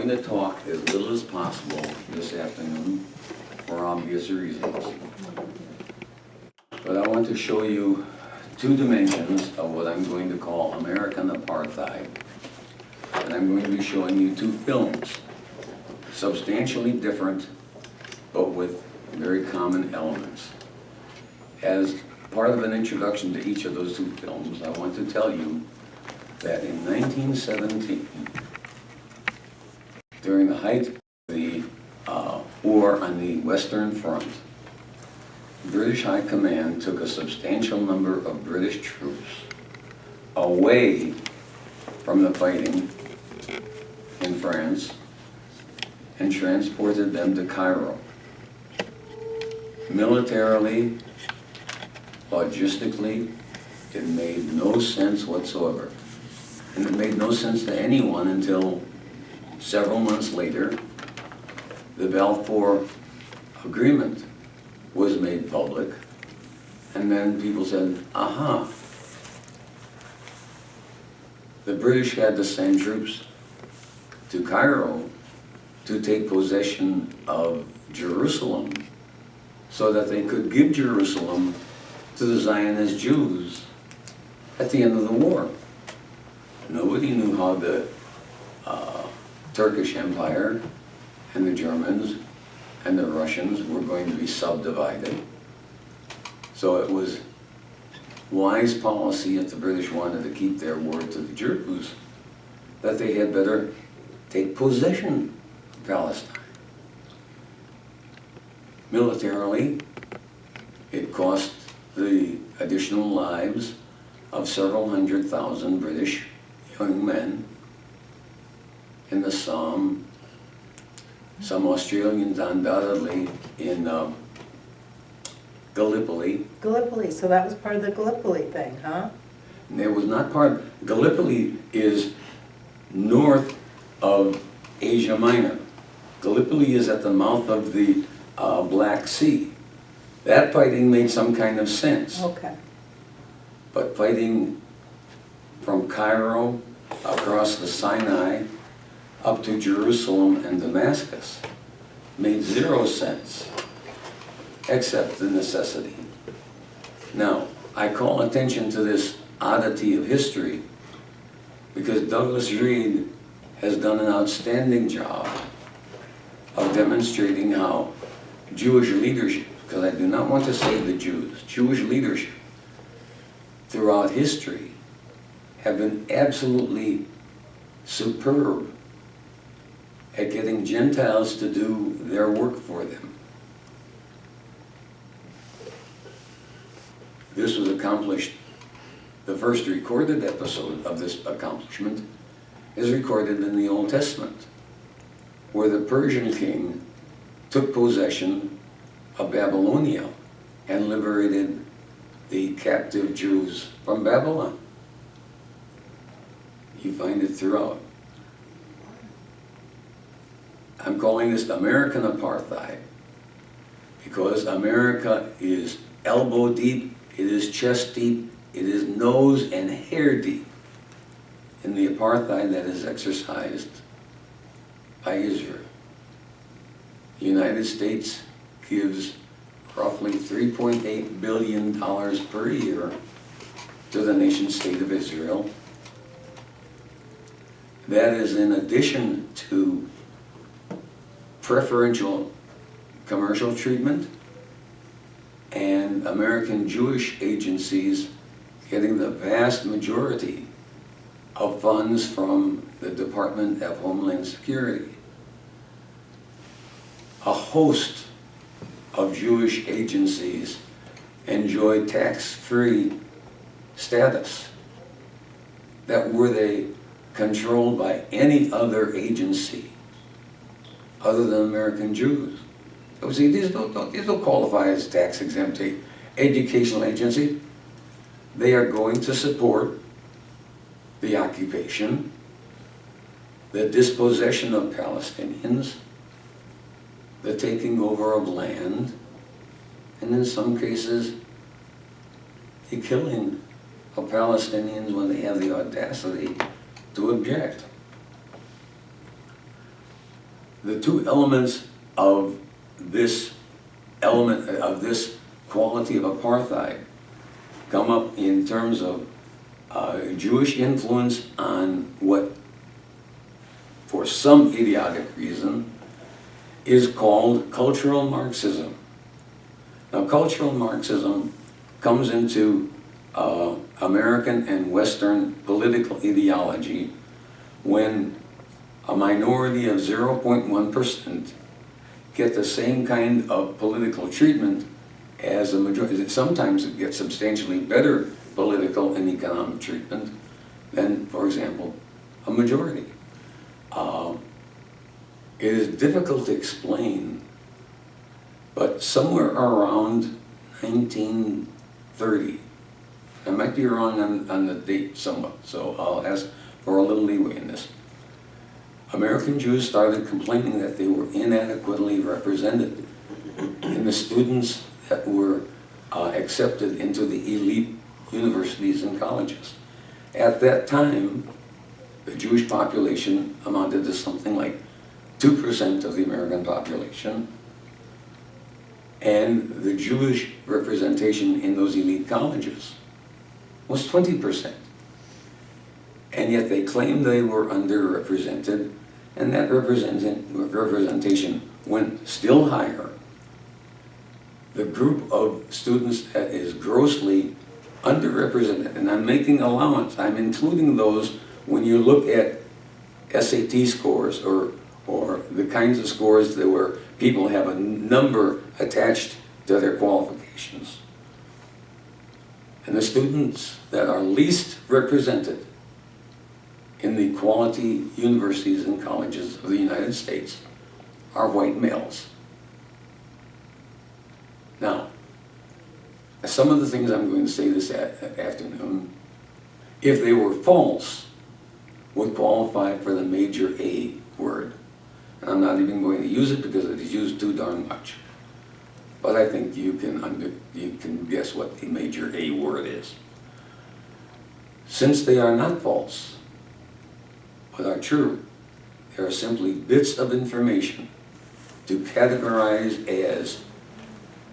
going to talk as little as possible this afternoon for obvious reasons. But I want to show you two dimensions of what I'm going to call American Apartheid. And I'm going to be showing you two films, substantially different, but with very common elements. As part of an introduction to each of those two films, I want to tell you that in 1917, during the height of the war on the Western Front, British High Command took a substantial number of British troops away from the fighting in France and transported them to Cairo. Militarily, logistically, it made no sense whatsoever. And it made no sense to anyone until several months later, the Balfour Agreement was made public, and then people said, aha, the British had to send troops to Cairo to take possession of Jerusalem so that they could give Jerusalem to the Zionist Jews at the end of the war. Nobody knew how the Turkish Empire and the Germans and the Russians were going to be subdivided. So it was wise policy if the British wanted to keep their word to the Jews that they had better take possession of Palestine. Militarily, it cost the additional lives of several 100,000 British young men in the Somme, some Australians undoubtedly in Gallipoli. Gallipoli, so that was part of the Gallipoli thing, huh? And it was not part of, Gallipoli is north of Asia Minor. Gallipoli is at the mouth of the Black Sea. That fighting made some kind of sense. Okay. But fighting from Cairo across the Sinai up to Jerusalem and Damascus made zero sense, except the necessity. Now, I call attention to this oddity of history because Douglas Reed has done an outstanding job of demonstrating how Jewish leadership, because I do not want to say the Jews, Jewish leadership throughout history have been absolutely superb at getting Gentiles to do their work for them. This was accomplished, the first recorded episode of this accomplishment is recorded in the Old Testament, where the Persian king took possession of Babylonia and liberated the captive Jews from Babylon. You find it throughout. I'm calling this American Apartheid because America is elbow deep, it is chest deep, it is nose and hair deep in the apartheid that is exercised by Israel. The United States gives roughly $3.8 billion per year to the nation state of Israel. That is in addition to preferential commercial treatment and American Jewish agencies getting the vast majority of funds from the Department of Homeland Security. A host of Jewish agencies enjoy tax-free status that were they controlled by any other agency other than American Jews. So see, these don't qualify as tax-exempt educational agency. They are going to support the occupation, the dispossession of Palestinians, the taking over of land, and in some cases, the killing of Palestinians when they have the audacity to object. the two elements of this quality of apartheid come up in terms of Jewish influence on what, for some idiotic reason, is called cultural Marxism. Now, cultural Marxism comes into American and Western political ideology when a minority of 0.1% get the same kind of political treatment as a majority. Sometimes it gets substantially better political and economic treatment than, for example, a majority. It is difficult to explain, but somewhere around 1930, I might be wrong on the date somewhat, so I'll ask for a little leeway in this. American Jews started complaining that they were inadequately represented in the students that were accepted into the elite universities and colleges. At that time, the Jewish population amounted to something like 2% of the American population, and the Jewish representation in those elite colleges was 20%. And yet they claimed they were underrepresented, and that representation went still higher. The group of students that is grossly underrepresented, and I'm making allowance, I'm including those when you look at SAT scores or the kinds of scores that where people have a number attached to their qualifications. And the students that are least represented in the quality universities and colleges of the United States are white males. Now, some of the things I'm going to say this afternoon, if they were false, would qualify for the major A word. And I'm not even going to use it because it is used too darn much. But I think you can guess what the major A word is. Since they are not false, but are true, they are simply bits of information to categorize as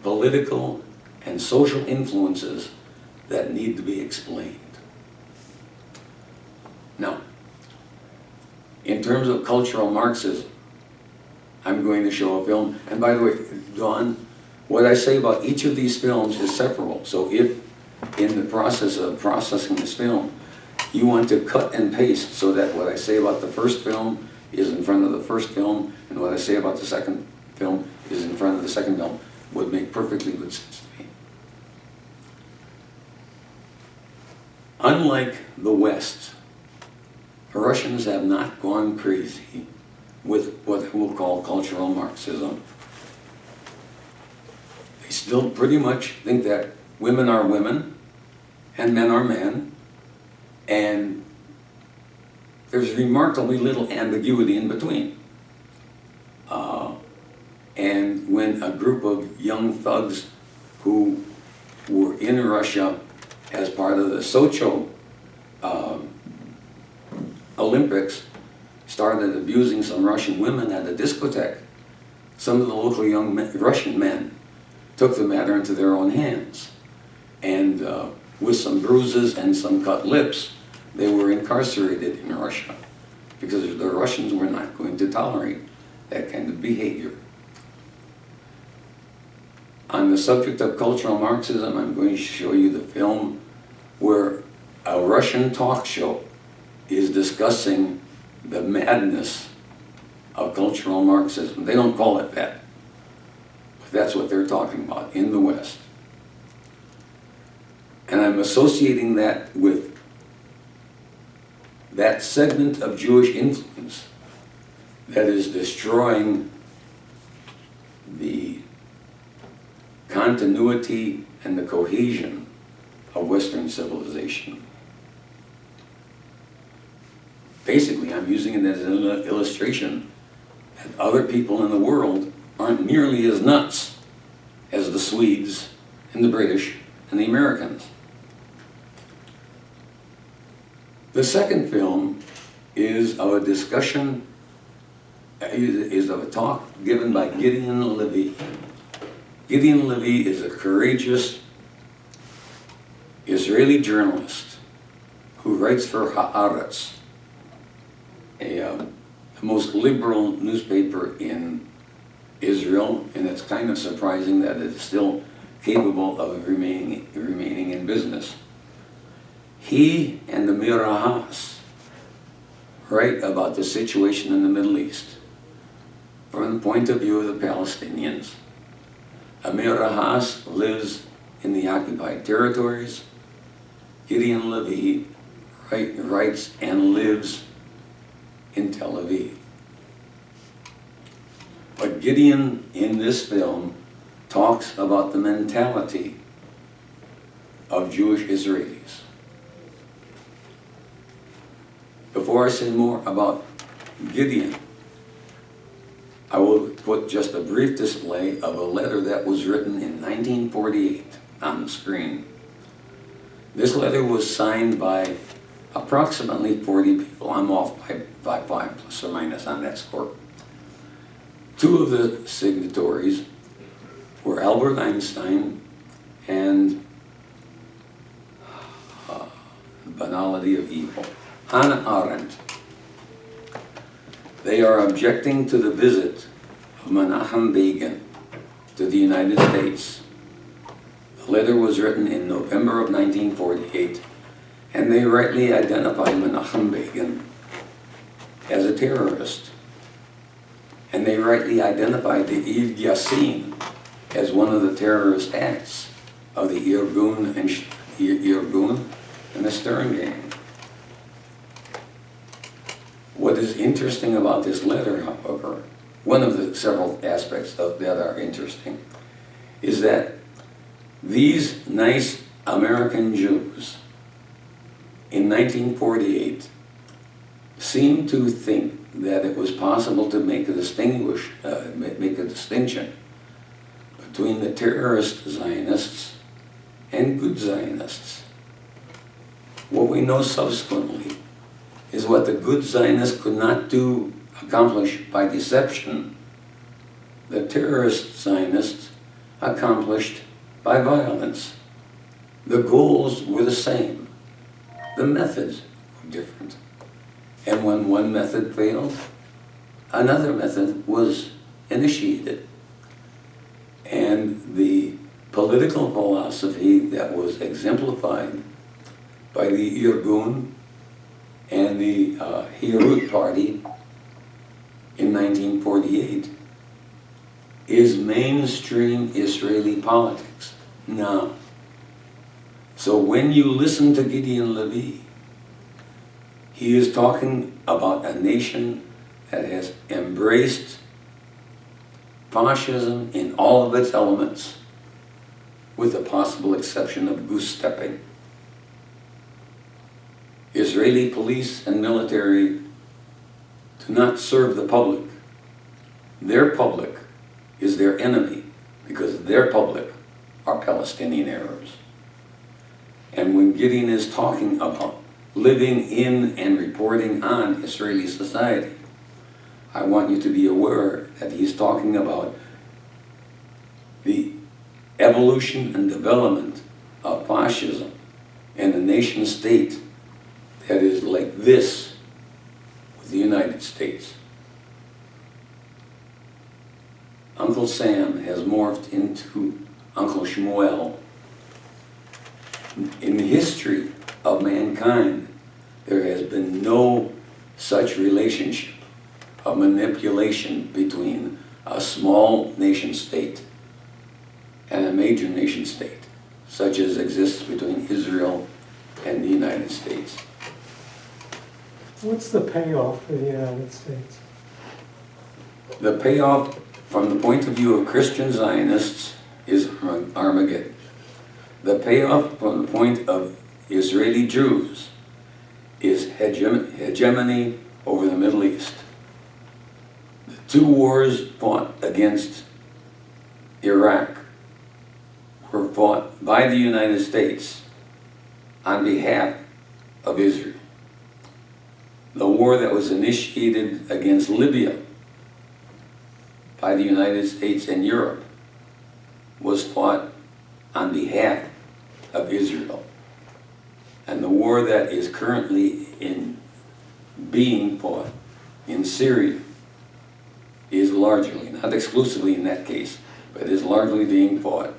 political and social influences that need to be explained. Now, in terms of cultural Marxism, I'm going to show a film, and by the way, Dawn, what I say about each of these films is separable. So if in the process of processing this film, you want to cut and paste so that what I say about the first film is in front of the first film, and what I say about the second film is in front of the second film, would make perfectly good sense to me. Unlike the West, Russians have not gone crazy with what we'll call cultural Marxism. They still pretty much think that women are women and men are men, and there's remarkably little ambiguity in between. And when a group of young thugs who were in Russia as part of the Sochi Olympics started abusing some Russian women at a discotheque, some of the local young Russian men took the matter into their own hands. And with some bruises and some cut lips, they were incarcerated in Russia because the Russians were not going to tolerate that kind of behavior. On the subject of cultural Marxism, I'm going to show you the film where a Russian talk show is discussing the madness of cultural Marxism. They don't call it that, but that's what they're talking about in the West. And I'm associating that with that segment of Jewish influence that is destroying the continuity and the cohesion of Western civilization. Basically, I'm using it as an illustration that other people in the world aren't nearly as nuts as the Swedes and the British and the Americans. The second film is of a discussion is a talk given by Gideon Levy. Gideon Levy is a courageous Israeli journalist who writes for Haaretz, the most liberal newspaper in Israel, and it's kind of surprising that it's still capable of remaining in business. He and the Mirahas write about the situation in the Middle East from the point of view of the Palestinians. Amir Rahas lives in the occupied territories. Gideon Levy writes and lives in Tel Aviv. But Gideon in this film talks about the mentality of Jewish Israelis. Before I say more about Gideon, I will put just a brief display of a letter that was written in 1948 on the screen. This letter was signed by approximately 40 people. I'm off by 5 plus or minus on that score. Two of the signatories were Albert Einstein and the banality of evil, Hannah Arendt. They are objecting to the visit of Menachem Begin to the United States. The letter was written in November of 1948, and they rightly identify Menachem Begin as a terrorist. And they rightly identified the Yves Yassin as one of the terrorist acts of the Irgun and the Stern Gang. What is interesting about this letter, however, one of the several aspects that are interesting, is that these nice American Jews in 1948 seemed to think that it was possible to make a distinction between the terrorist Zionists and good Zionists. What we know subsequently is what the good Zionists could not accomplish by deception, the terrorist Zionists accomplished by violence. The goals were the same. The methods were different. And when one method failed, another method was initiated. And the political philosophy that was exemplified by the Irgun and the Herut Party in 1948 is mainstream Israeli politics now. So when you listen to Gideon Levy, he is talking about a nation that has embraced fascism in all of its elements, with the possible exception of goose-stepping. Israeli police and military do not serve the public. Their public is their enemy, because their public are Palestinian Arabs. And when Gideon is talking about living in and reporting on Israeli society, I want you to be aware that he's talking about the evolution and development of fascism and a nation state that is like this with the United States. Uncle Sam has morphed into Uncle Shmuel. In the history of mankind, there has been no such relationship of manipulation between a small nation state and a major nation state, such as exists between Israel and the United States. What's the payoff for the United States? The payoff from the point of view of Christian Zionists is Armageddon. The payoff from the point of Israeli Jews is hegemony over the Middle East. The two wars fought against Iraq were fought by the United States on behalf of Israel. The war that was initiated against Libya by the United States and Europe was fought on behalf of Israel. And the war that is currently being fought in Syria is largely, not exclusively in that case, but is largely being fought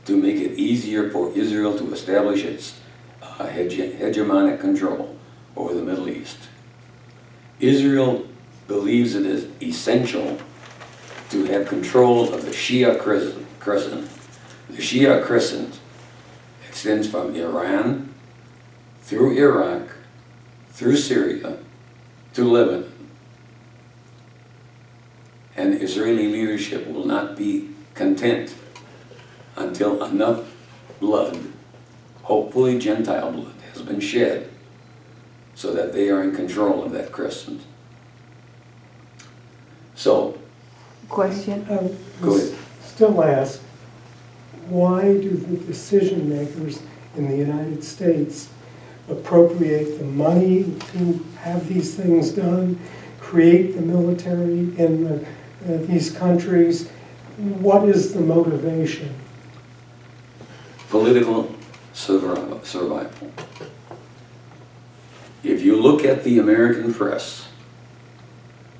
to make it easier for Israel to establish its hegemonic control over the Middle East. Israel believes it is essential to have control of the Shia crescent. The Shia crescent extends from Iran, through Iraq, through Syria, to Lebanon. And Israeli leadership will not be content until enough blood, hopefully Gentile blood, has been shed so that they are in control of that crescent. So, Question? go ahead. Still ask, why do the decision makers in the United States appropriate the money to have these things done, create the military in these countries? What is the motivation? Political survival. If you look at the American press,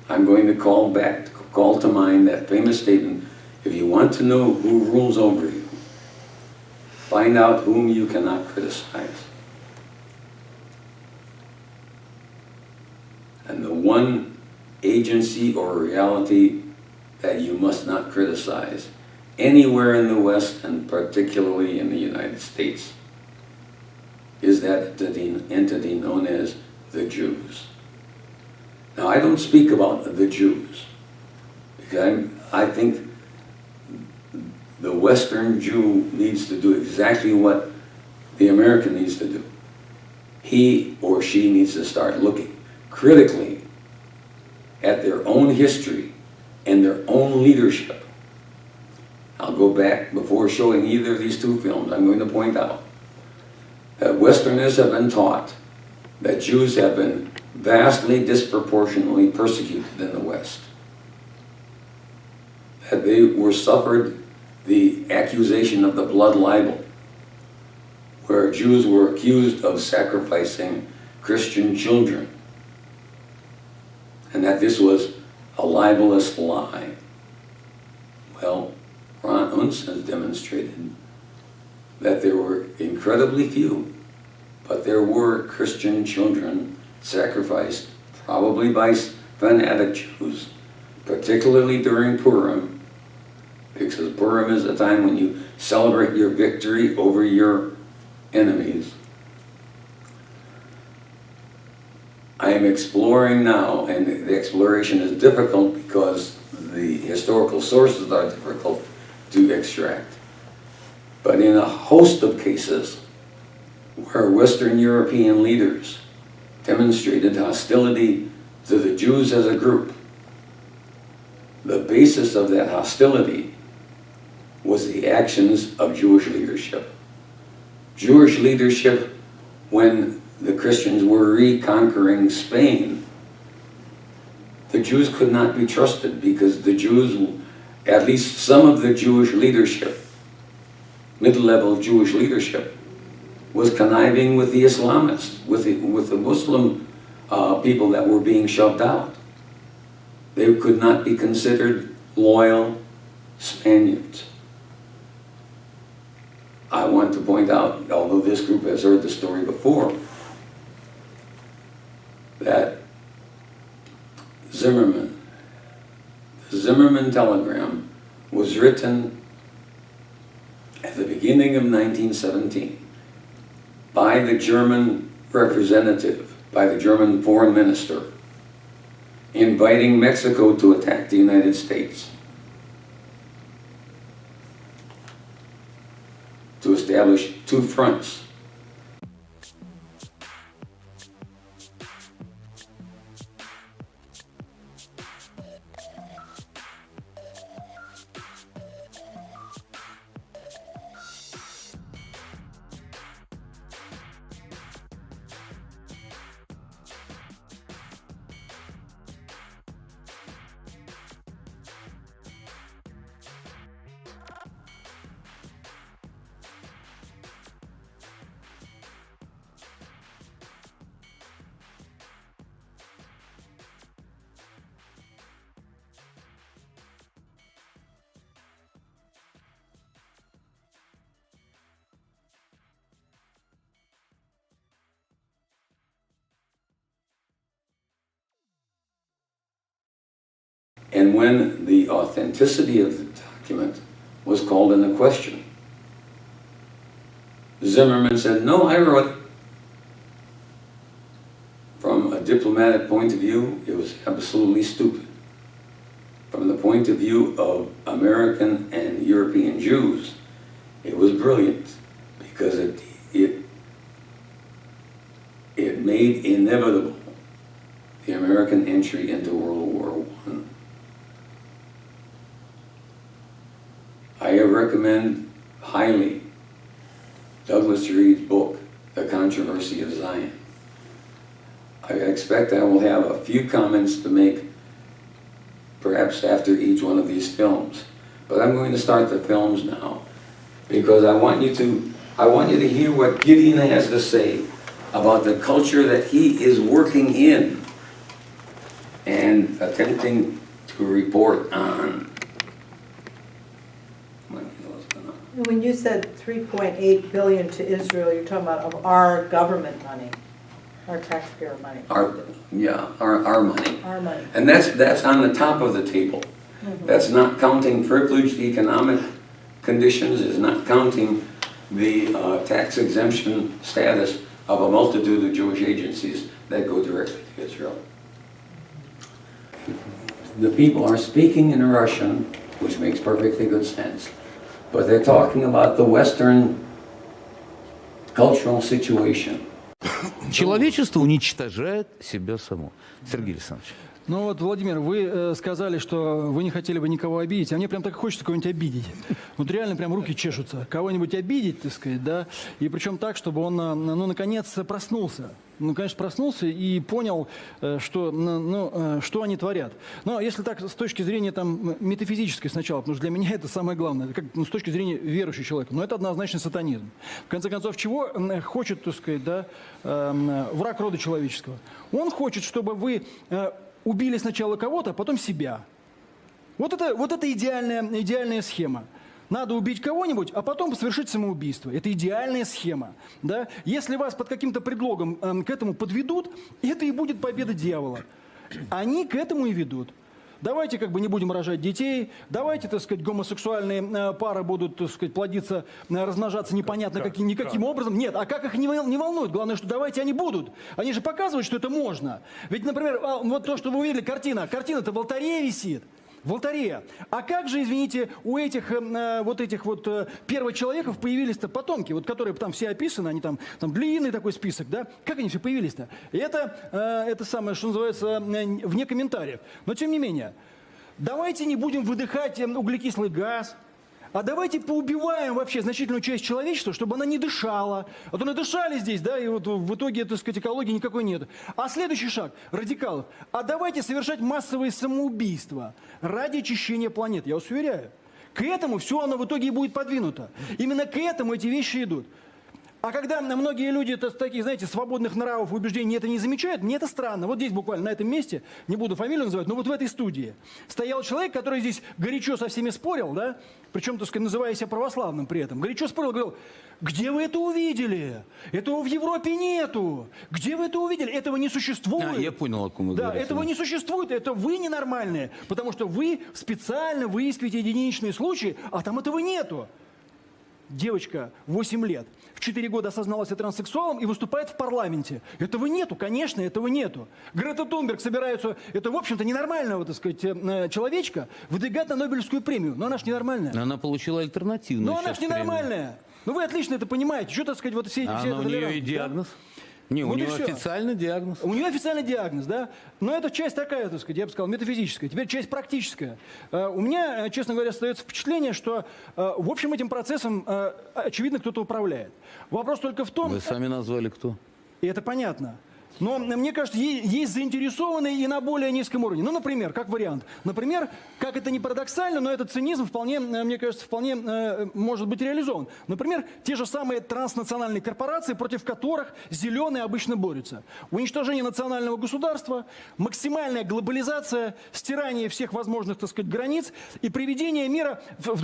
I'm going to call to mind that famous statement, if you want to know who rules over you, find out whom you cannot criticize. And the one agency or reality that you must not criticize anywhere in the West, and particularly in the United States, is that entity known as the Jews. Now, I don't speak about the Jews, because I think the Western Jew needs to do exactly what the American needs to do. He or she needs to start looking critically at their own history and their own leadership. I'll go back before showing either of these two films. I'm going to point out that Westerners have been taught that Jews have been vastly disproportionately persecuted in the West. That they suffered the accusation of the blood libel, where Jews were accused of sacrificing Christian children, and that this was a libelous lie. Well, Ron Unz has demonstrated that there were incredibly few, but there were Christian children sacrificed, probably by fanatic Jews, particularly during Purim, because Purim is a time when you celebrate your victory over your enemies. I am exploring now, and the exploration is difficult because the historical sources are difficult to extract. But in a host of cases where Western European leaders demonstrated hostility to the Jews as a group, the basis of that hostility was the actions of Jewish leadership. Jewish leadership, when the Christians were reconquering Spain, the Jews could not be trusted because the Jews, at least some of the Jewish leadership, mid-level Jewish leadership, was conniving with the Islamists, with the Muslim people that were being shoved out. They could not be considered loyal Spaniards. I want to point out, although this group has heard the story before, that the Zimmerman telegram was written at the beginning of 1917 by the German representative, by the German foreign minister, inviting Mexico to attack the United States, to establish two fronts. And when the authenticity of the document was called into question, Zimmerman said, "No, I wrote it." From a diplomatic point of view, it was absolutely stupid. From the point of view of American and European Jews, it was brilliant because it made inevitable the American entry into World War I. I recommend highly Douglas Reed's book, The Controversy of Zion. I expect I will have a few comments to make perhaps after each one of these films. But I'm going to start the films now because I want you to hear what Gideon has to say about the culture that he is working in and attempting to report on. When you said 3.8 billion to Israel, you're talking about of our government money, our taxpayer money. Our money. Our money. And that's on the top of the table. Mm-hmm. That's not counting privileged economic conditions, is not counting the tax exemption status of a multitude of Jewish agencies that go directly to Israel. The people are speaking in Russian, which makes perfectly good sense, but they're talking about the Western cultural situation. Человечество уничтожает себя само. Сергей Александрович. Ну вот, Владимир, вы сказали, что вы не хотели бы никого обидеть, а мне прям так хочется кого-нибудь обидеть. Вот реально прям руки чешутся. Кого-нибудь обидеть, так сказать, да, и причем так, чтобы он, ну, наконец, проснулся. Ну, конечно, проснулся и понял, что они творят. Но если так, с точки зрения там, метафизической сначала, потому что для меня это самое главное, как, с точки зрения верующего человека, но это однозначно сатанизм. В конце концов, чего хочет, так сказать, да, враг рода человеческого? Он хочет, чтобы вы убили сначала кого-то, а потом себя. Вот это идеальная схема. Надо убить кого-нибудь, а потом совершить самоубийство. Это идеальная схема. Да? Если вас под каким-то предлогом к этому подведут, это и будет победа дьявола. Они к этому и ведут. Давайте как бы не будем рожать детей, давайте, так сказать, гомосексуальные пары будут, так сказать, плодиться, размножаться непонятно никаким образом. Нет, а как их не волнует? Главное, что давайте они будут. Они же показывают, что это можно. Ведь, например, вот то, что вы увидели, картина-то в алтаре висит. В алтаре. А как же, извините, у этих первочеловеков появились-то потомки, вот которые там все описаны, они там длинный такой список, да? Как они все появились-то? И это самое, что называется, вне комментариев. Но тем не менее, давайте не будем выдыхать углекислый газ, а давайте поубиваем вообще значительную часть человечества, чтобы она не дышала. А то надышали здесь, да, и вот в итоге, так сказать, экологии никакой нет. А следующий шаг радикалов. А давайте совершать массовые самоубийства ради очищения планеты. Я вас уверяю. К этому все оно в итоге и будет подвинуто. Именно к этому эти вещи идут. А когда многие люди таких, знаете, свободных нравов и убеждений это не замечают, мне это странно. Вот здесь буквально на этом месте, не буду фамилию называть, но вот в этой студии стоял человек, который здесь горячо со всеми спорил, да, причем, так сказать, называя себя православным при этом. Горячо спорил, говорил: где вы это увидели? Этого в Европе нету. Где вы это увидели? Этого не существует. Я понял, о ком вы Да, говорите. этого не существует. Это вы ненормальные, потому что вы специально выискиваете единичные случаи, а там этого нету. Девочка, 8 лет, в 4 года осознала себя транссексуалом и выступает в парламенте. Этого нету, конечно, этого нету. Грета Тунберг собирается, это, в общем-то, ненормального, так сказать, человечка, выдвигать на Нобелевскую премию. Но она ж ненормальная. Но она получила альтернативную. Но она ж ненормальная. Ну вы отлично это понимаете. Что, так сказать, вот все А это у нее и диагноз? Да? Не, Вот у и нее всё. официальный диагноз. У нее официальный диагноз, да? Но это часть такая, так сказать, я бы сказал, метафизическая. Теперь часть практическая. У меня, честно говоря, остается впечатление, что, в общем, этим процессом, очевидно, кто-то управляет. Вопрос только в том... Вы сами назвали кто? И это понятно. Но, мне кажется, есть заинтересованные и на более низком уровне. Ну, например, как вариант. Например, как это не парадоксально, но этот цинизм вполне, мне кажется, вполне может быть реализован. Например, те же самые транснациональные корпорации, против которых зеленые обычно борются. Уничтожение национального государства, максимальная глобализация, стирание всех возможных, так сказать, границ и приведение мира в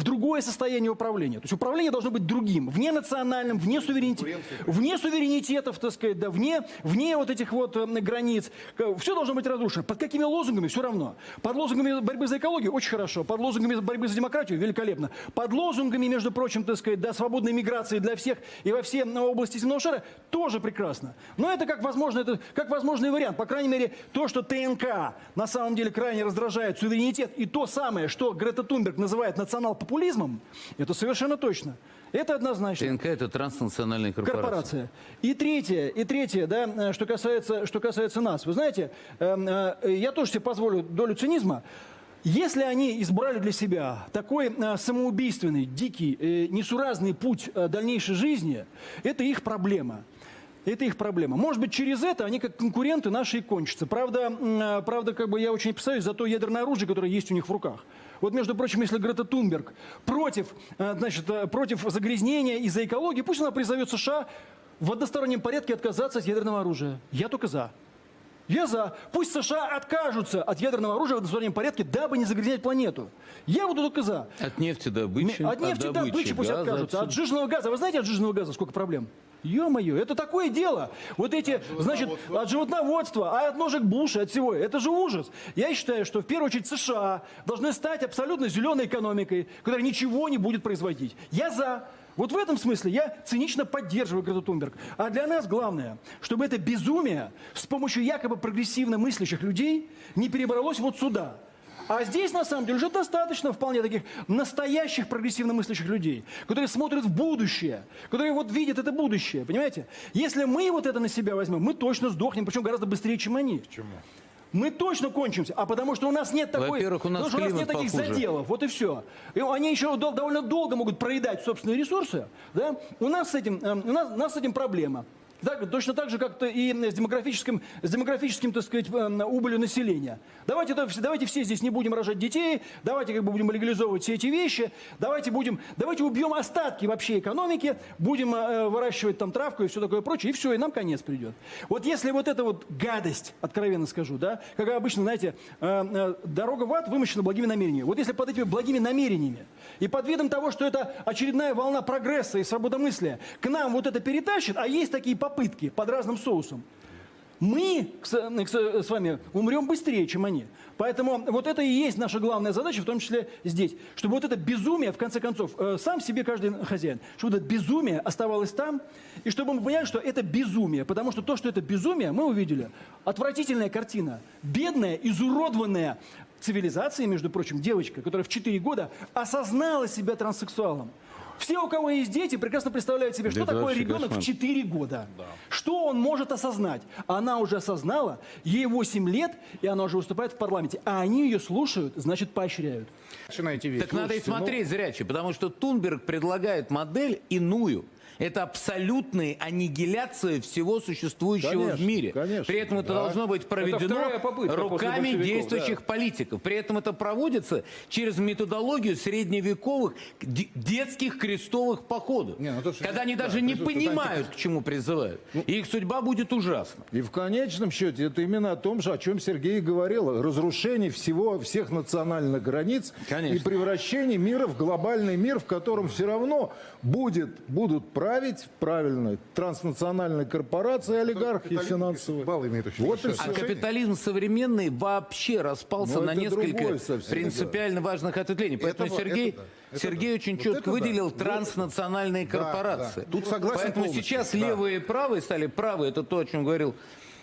другое состояние управления. То есть управление должно быть другим, вне национальным, вне суверенитетов, так сказать, да, вне вне вот этих вот границ. Все должно быть разрушено. Под какими лозунгами? Все равно. Под лозунгами борьбы за экологию? Очень хорошо. Под лозунгами борьбы за демократию? Великолепно. Под лозунгами, между прочим, так сказать, да, свободной миграции для всех и во все области земного шара? Тоже прекрасно. Но это как возможный вариант. По крайней мере, то, что ТНК на самом деле крайне раздражает суверенитет, и то самое, что Грета Тунберг называет национал-популизмом, это совершенно точно. Это однозначно. ТНК – это транснациональная корпорация. И третье, да, что касается нас. Вы знаете, я тоже себе позволю долю цинизма. Если они избрали для себя такой самоубийственный, дикий, несуразный путь дальнейшей жизни, это их проблема. Это их проблема. Может быть, через это они как конкуренты наши и кончатся. Правда, как бы я очень опасаюсь за то ядерное оружие, которое есть у них в руках. Вот, между прочим, если Грета Тунберг против загрязнения и за экологию, пусть она призовет США в одностороннем порядке отказаться от ядерного оружия. Я только за. Я за. Пусть США откажутся от ядерного оружия в одностороннем порядке, дабы не загрязнять планету. Я буду только за. От нефтедобычи. От нефтедобычи пусть откажутся. От сжиженного газа. Вы знаете, от сжиженного газа сколько проблем? Ё-моё, это такое дело. Вот эти, значит, от животноводства, от ножек Буша, от всего. Это же ужас. Я считаю, что в первую очередь США должны стать абсолютно зеленой экономикой, которая ничего не будет производить. Я за. Вот в этом смысле я цинично поддерживаю Грету Тунберг. А для нас главное, чтобы это безумие с помощью якобы прогрессивно мыслящих людей не перебралось вот сюда. А здесь, на самом деле, уже достаточно вполне таких настоящих прогрессивно мыслящих людей, которые смотрят в будущее, которые вот видят это будущее, понимаете? Если мы вот это на себя возьмем, мы точно сдохнем, причем гораздо быстрее, чем они. Почему? Мы точно кончимся, а потому что у нас нет Во-первых, у нас климат нет таких похуже. заделов, вот и все. И они еще довольно долго могут проедать собственные ресурсы, да? У нас с этим проблема. Так, точно так же, как и с демографическим, так сказать, убылью населения. Давайте все здесь не будем рожать детей, давайте как бы будем легализовывать все эти вещи, давайте убьем остатки вообще экономики, будем выращивать там травку и все такое прочее, и все, и нам конец придет. Вот если вот эта вот гадость, откровенно скажу, да, как обычно, знаете, дорога в ад вымощена благими намерениями. Вот если под этими благими намерениями и под видом того, что это очередная волна прогресса и свободомыслия к нам вот это перетащит, а есть такие попытки под разным соусом, мы с вами умрем быстрее, чем они. Поэтому вот это и есть наша главная задача, в том числе здесь. Чтобы вот это безумие, в конце концов, сам себе каждый хозяин, чтобы это безумие оставалось там, и чтобы мы поняли, что это безумие. Потому что то, что это безумие, мы увидели. Отвратительная картина. Бедная, изуродованная цивилизация, между прочим, девочка, которая в 4 года осознала себя транссексуалом. Все, у кого есть дети, прекрасно представляют себе, что такое ребенок в 4 года. Да. Что он может осознать. Она уже осознала, ей 8 лет, и она уже выступает в парламенте. А они ее слушают, значит, поощряют. Так надо и смотреть зряче, потому что Тунберг предлагает модель иную. Это абсолютная аннигиляция всего существующего в мире. Конечно, при этом это должно быть проведено руками действующих политиков. При этом это проводится через методологию средневековых детских крестовых походов. Когда они даже не понимают, к чему призывают. И их судьба будет ужасна. И в конечном счете это именно о том же, о чем Сергей говорил. Разрушение всех национальных границ. Конечно. И превращение мира в глобальный мир, в котором все равно будут править правильно транснациональные корпорации, олигархи финансовые. Вот и все. А капитализм современный вообще распался на несколько принципиально важных ответвлений. Поэтому Сергей очень четко выделил транснациональные корпорации. Тут согласен Поэтому полностью. сейчас левые и правые стали правы. Это то, о чем говорил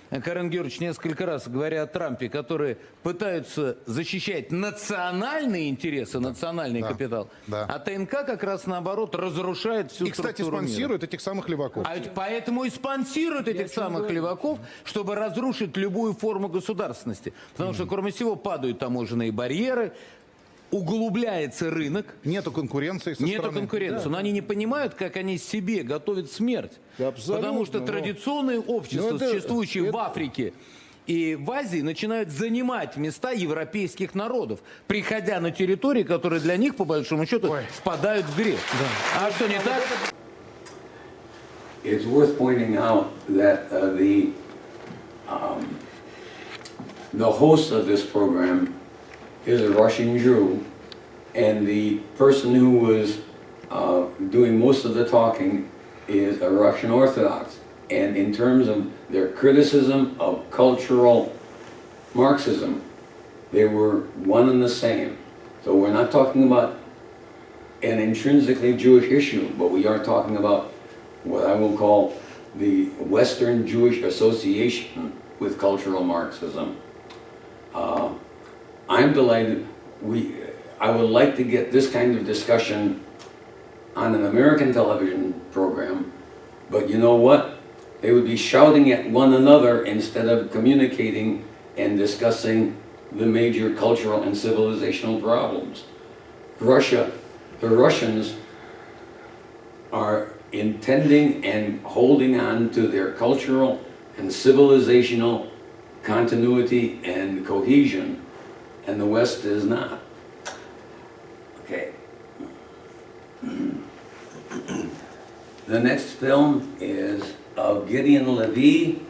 Карен Георгиевич несколько раз, говоря о Трампе, которые пытаются защищать национальные интересы, национальный капитал, а ТНК как раз наоборот разрушает всю структуру мира. И, кстати, спонсирует этих самых леваков. А ведь поэтому и спонсируют этих самых леваков, чтобы разрушить любую форму государственности. Потому что, кроме всего, падают таможенные барьеры, углубляется рынок. Нету конкуренции со Нету стороны. конкуренции. Но они не понимают, как они себе готовят смерть. Абсолютно, Потому что традиционные общества, существующие в Африке и в Азии, начинают занимать места европейских народов, приходя на территории, которые для них, по большому счету, впадают в грех. А что не так? It's worth pointing out that the host of this program is a Russian Jew, and the person who was doing most of the talking is a Russian Orthodox. And in terms of their criticism of cultural Marxism, they were one and the same. So we're not talking about an intrinsically Jewish issue, but we are talking about what I will call the Western Jewish association with cultural Marxism. I'm delighted. I would like to get this kind of discussion on an American television program, but you know what? They would be shouting at one another instead of communicating and discussing the major cultural and civilizational problems. The Russians are intending and holding on to their cultural and civilizational continuity and cohesion, and the West is not. Okay. The next film is of Gideon Levy,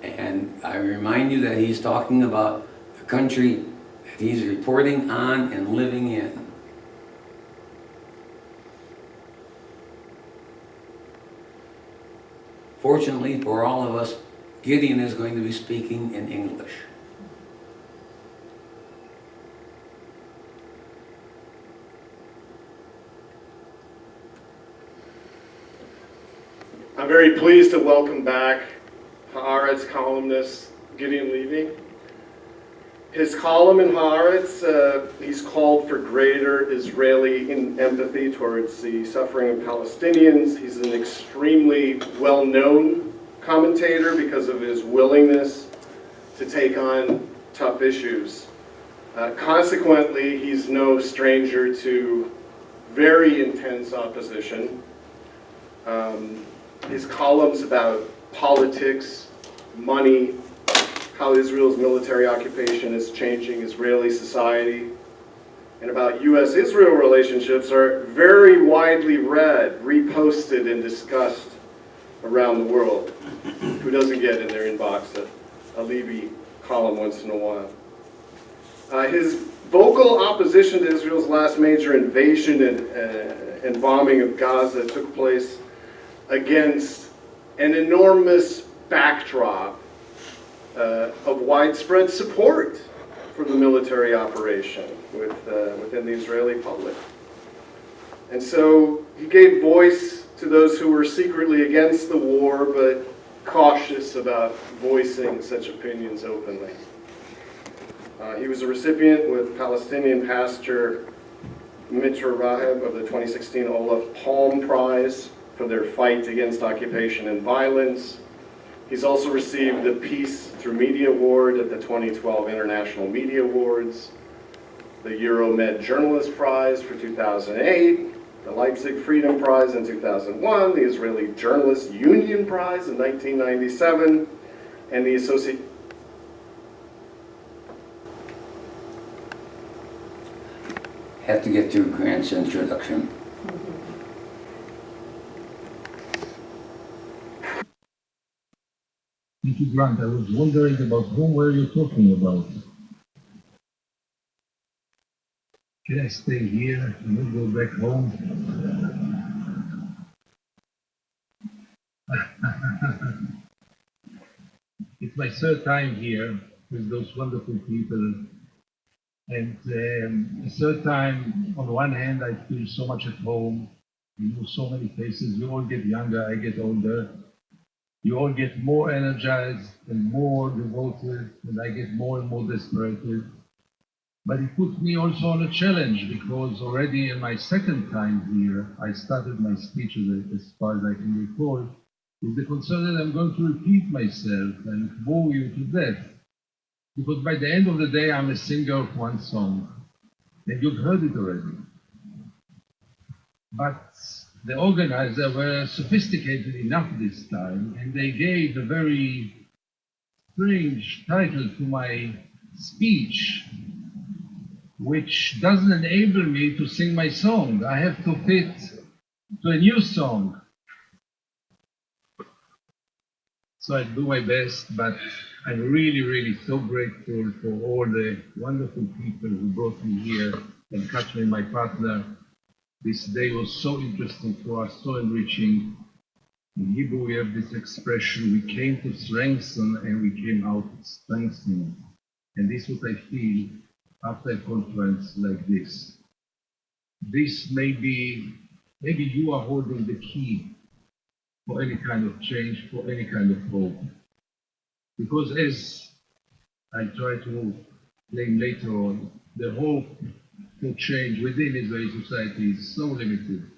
and I remind you that he's talking about the country that he's reporting on and living in. Fortunately for all of us, Gideon is going to be speaking in English. I'm very pleased to welcome back Haaretz columnist Gideon Levy. His column in Haaretz, he's called for greater Israeli empathy towards the suffering of Palestinians. He's an extremely well-known commentator because of his willingness to take on tough issues. Consequently, he's no stranger to very intense opposition. His columns about politics, money, how Israel's military occupation is changing Israeli society, and about U.S.-Israel relationships are very widely read, reposted, and discussed around the world. Who doesn't get in their inbox a Levy column once in a while? His vocal opposition to Israel's last major invasion and bombing of Gaza took place against an enormous backdrop of widespread support for the military operation within the Israeli public. And so he gave voice to those who were secretly against the war but cautious about voicing such opinions openly. He was a recipient with Palestinian pastor Mitra Raheb of the 2016 Olaf Palm Prize for their fight against occupation and violence. He's also received the Peace Through Media Award at the 2012 International Media Awards, the Euromed Journalist Prize for 2008, the Leipzig Freedom Prize in 2001, the Israeli Journalists Union Prize in 1997, and the Associate... Have to get through Grant's introduction. Thank you, Grant. I was wondering about whom were you talking about? Can I stay here and not go back home? It's my third time here with those wonderful people. And the third time, on one hand, I feel so much at home. You know, so many faces. You all get younger, I get older. You all get more energized and more devoted, and I get more and more desperate. But it put me also on a challenge, because already in my second time here, I started my speech, as far as I can recall, with the concern that I'm going to repeat myself and bore you to death. Because by the end of the day, I'm a singer of one song, and you've heard it already. But the organizers were sophisticated enough this time, and they gave a very strange title to my speech, which doesn't enable me to sing my song. I have to fit to a new song. So I do my best, but I'm really, really so grateful for all the wonderful people who brought me here, and Katrin, my partner. This day was so interesting for us, so enriching. In Hebrew, we have this expression, we came to strengthen and we came out strengthening. And this is what I feel after a conference like this. This maybe you are holding the key for any kind of change, for any kind of hope. Because as I try to claim later on, the hope for change within Israeli society is so limited,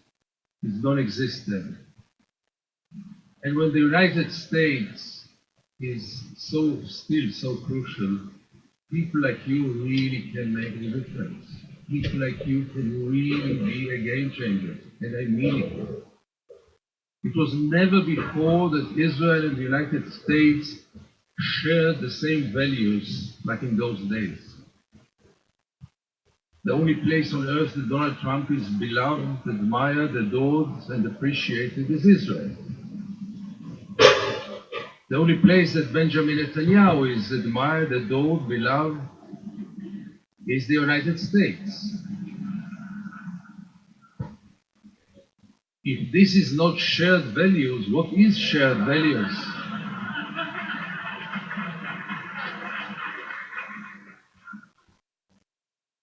is non-existent. And when the United States is still so crucial, people like you really can make a difference. People like you can really be a game changer, and I mean it. It was never before that Israel and the United States shared the same values like in those days. The only place on earth that Donald Trump is beloved, admired, adored, and appreciated is Israel. The only place that Benjamin Netanyahu is admired, adored, beloved is the United States. If this is not shared values, what is shared values?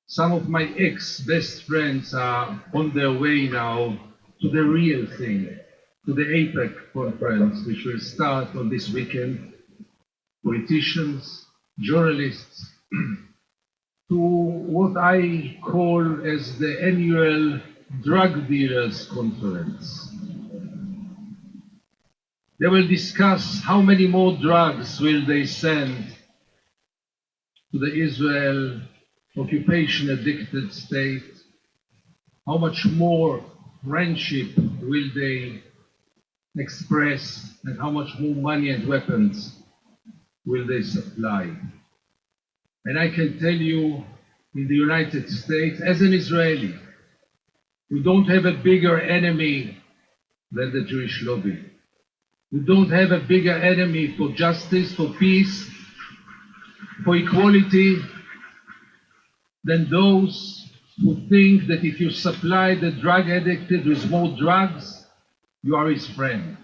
Some of my ex-best friends are on their way now to the real thing, to the APEC conference, which will start on this weekend. Politicians, journalists, to what I call as the annual drug dealers conference. They will discuss how many more drugs will they send to the Israel occupation addicted state, how much more friendship will they express, and how much more money and weapons will they supply. And I can tell you, in the United States, as an Israeli, we don't have a bigger enemy than the Jewish lobby. We don't have a bigger enemy for justice, for peace, for equality, than those who think that if you supply the drug addicted with more drugs, you are his friend.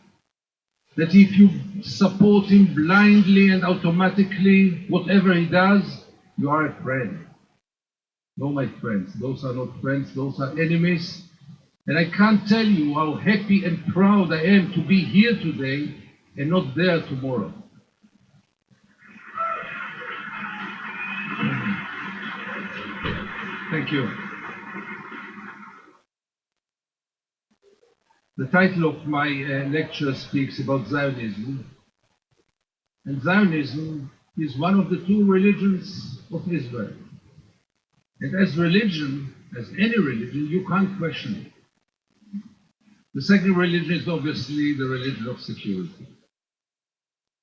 That if you support him blindly and automatically, whatever he does, you are a friend. No, my friends, those are not friends, those are enemies. And I can't tell you how happy and proud I am to be here today and not there tomorrow. Thank you. The title of my lecture speaks about Zionism. And Zionism is one of the two religions of Israel. And as religion, as any religion, you can't question it. The second religion is obviously the religion of security.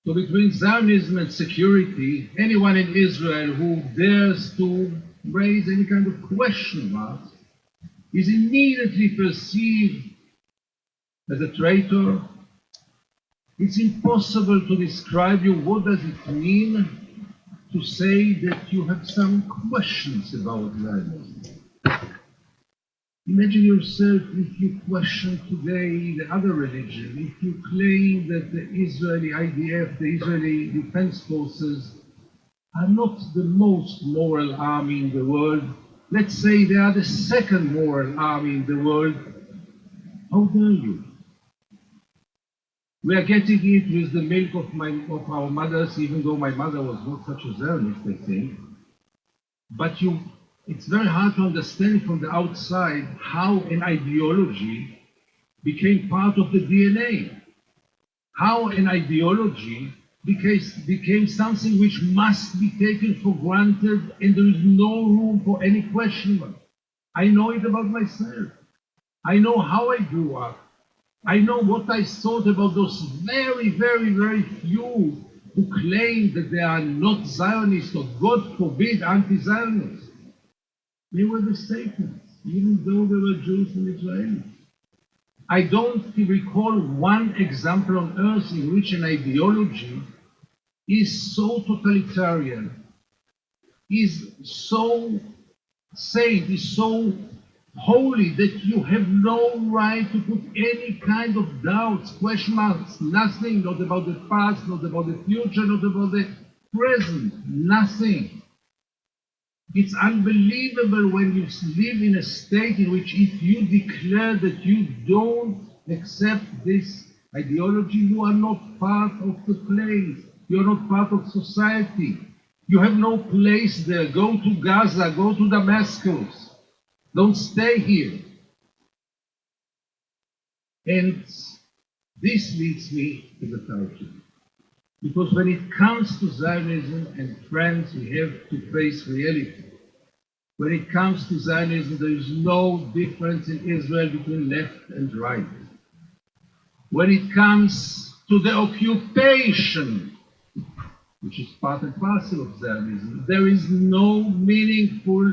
So between Zionism and security, anyone in Israel who dares to raise any kind of question mark is immediately perceived as a traitor. It's impossible to describe you what does it mean to say that you have some questions about Zionism. Imagine yourself if you question today the other religion, if you claim that the Israeli IDF, the Israeli Defense Forces, are not the most moral army in the world. Let's say they are the second moral army in the world. How dare you? We are getting it with the milk of our mothers, even though my mother was not such a Zionist, I think. But it's very hard to understand from the outside how an ideology became part of the DNA. How an ideology became something which must be taken for granted, and there is no room for any question. I know it about myself. I know how I grew up. I know what I thought about those very, very, very few who claim that they are not Zionists or, God forbid, anti-Zionists. They were the Satanists, even though they were Jews and Israelis. I don't recall one example on earth in which an ideology is so totalitarian, is so sane, is so holy that you have no right to put any kind of doubts, question marks, nothing, not about the past, not about the future, not about the present, nothing. It's unbelievable when you live in a state in which if you declare that you don't accept this ideology, you are not part of the place. You're not part of society. You have no place there. Go to Gaza, go to Damascus. Don't stay here. And this leads me to the culture. Because when it comes to Zionism and friends, we have to face reality. When it comes to Zionism, there is no difference in Israel between left and right. When it comes to the occupation, which is part and parcel of Zionism, there is no meaningful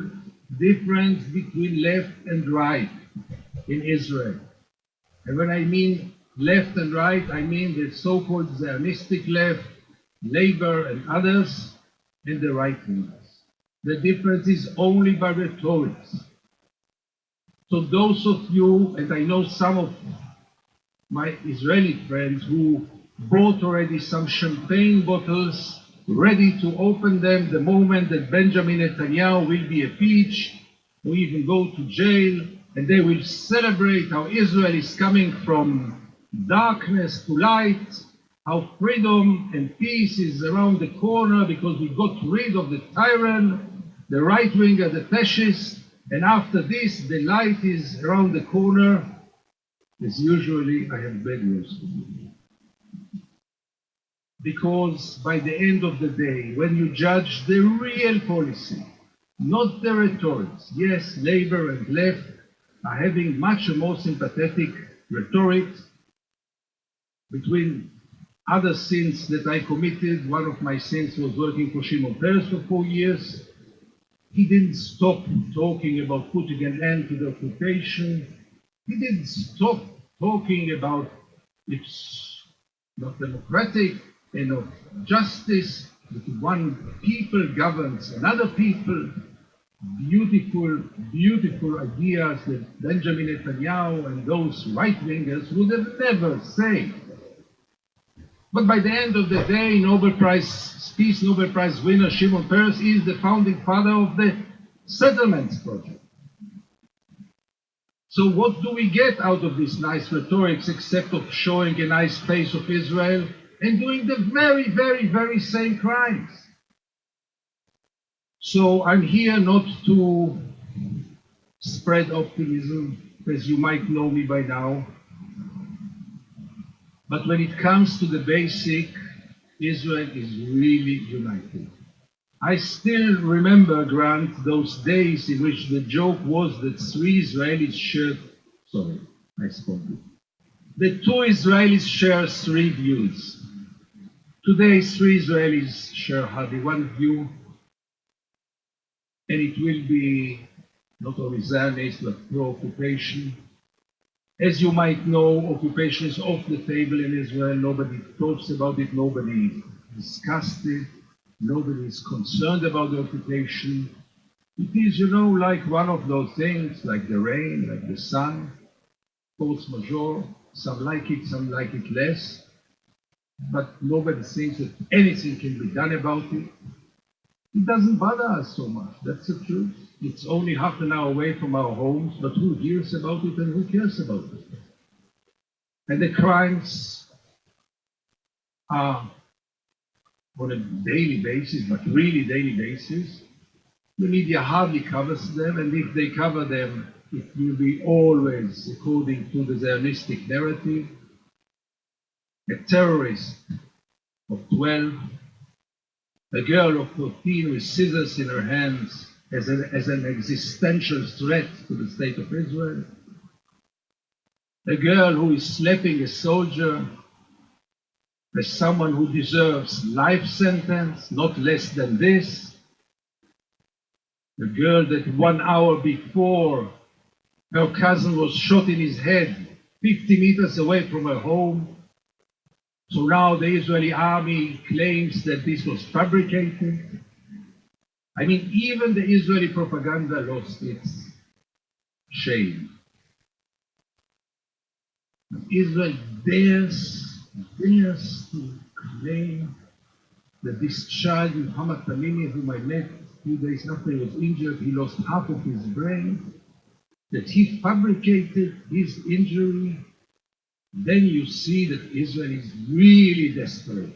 difference between left and right in Israel. And when I mean left and right, I mean the so-called Zionistic left, Labor and others, and the right-wingers. The difference is only by rhetoric. So those of you, and I know some of my Israeli friends who bought already some champagne bottles, ready to open them the moment that Benjamin Netanyahu will be impeached, or even go to jail, and they will celebrate how Israel is coming from darkness to light, how freedom and peace is around the corner because we got rid of the tyrant, the right winger, the fascist, and after this, the light is around the corner. As usually, I have bad news for you. Because by the end of the day, when you judge the real policy, not the rhetoric, yes, Labor and left are having much more sympathetic rhetoric. Between other sins that I committed, one of my sins was working for Shimon Peres for 4 years. He didn't stop talking about putting an end to the occupation. He didn't stop talking about it's not democratic and of justice, that one people governs another people. Beautiful, beautiful ideas that Benjamin Netanyahu and those right-wingers would have never said. But by the end of the day, Peace Nobel Prize winner Shimon Peres is the founding father of the Settlements Project. So what do we get out of this nice rhetoric except of showing a nice face of Israel and doing the very, very, very same crimes? So I'm here not to spread optimism, as you might know me by now. But when it comes to the basic, Israel is really united. I still remember, Grant, those days in which the joke was that three Israelis shared, sorry, I spoke it. The two Israelis share three views. Today, three Israelis share hardly one view, and it will be not only Zionist, but pro-occupation. As you might know, occupation is off the table in Israel. Nobody talks about it, nobody discussed it, nobody is concerned about the occupation. It is, like one of those things, like the rain, like the sun, force majeure. Some like it less, but nobody thinks that anything can be done about it. It doesn't bother us so much, that's the truth. It's only half an hour away from our homes, but who hears about it and who cares about it? And the crimes are on a daily basis, but really daily basis. The media hardly covers them, and if they cover them, it will be always according to the Zionistic narrative. A terrorist of 12, a girl of 14 with scissors in her hands as an existential threat to the state of Israel, a girl who is slapping a soldier as someone who deserves life sentence, not less than this, a girl that 1 hour before her cousin was shot in his head 50 meters away from her home. So now the Israeli army claims that this was fabricated. I mean, even the Israeli propaganda lost its shame. Israel dares to claim that this child, Muhammad Tamimi, whom I met a few days after he was injured, he lost half of his brain, that he fabricated his injury. Then you see that Israel is really desperate.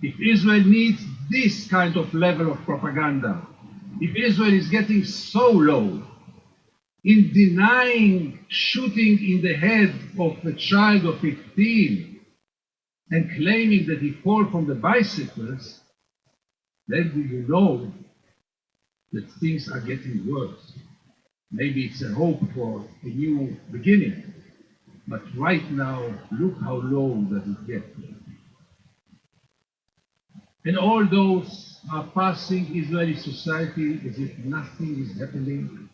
If Israel needs this kind of level of propaganda, if Israel is getting so low in denying shooting in the head of a child of 15 and claiming that he fell from the bicycles, then do you know that things are getting worse. Maybe it's a hope for a new beginning, but right now, look how low does it get. And all those are passing Israeli society as if nothing is happening.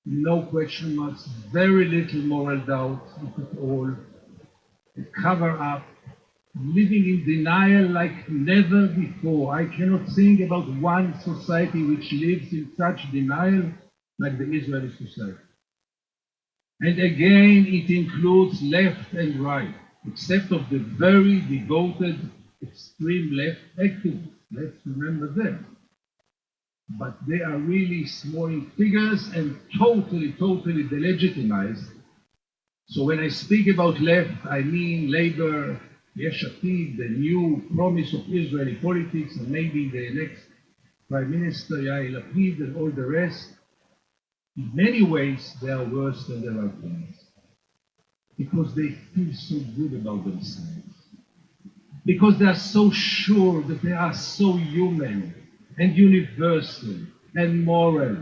No question marks, very little moral doubt, if at all. A cover up, living in denial like never before. I cannot think about one society which lives in such denial like the Israeli society. And again, it includes left and right, except of the very devoted extreme left activists. Let's remember them. But they are really small figures and totally delegitimized. So when I speak about left, I mean Labour, Yesh Atid, the new promise of Israeli politics, and maybe the next Prime Minister, Yair Lapid, and all the rest. In many ways, they are worse than the right wings, because they feel so good about themselves, because they are so sure that they are so human and universal and moral,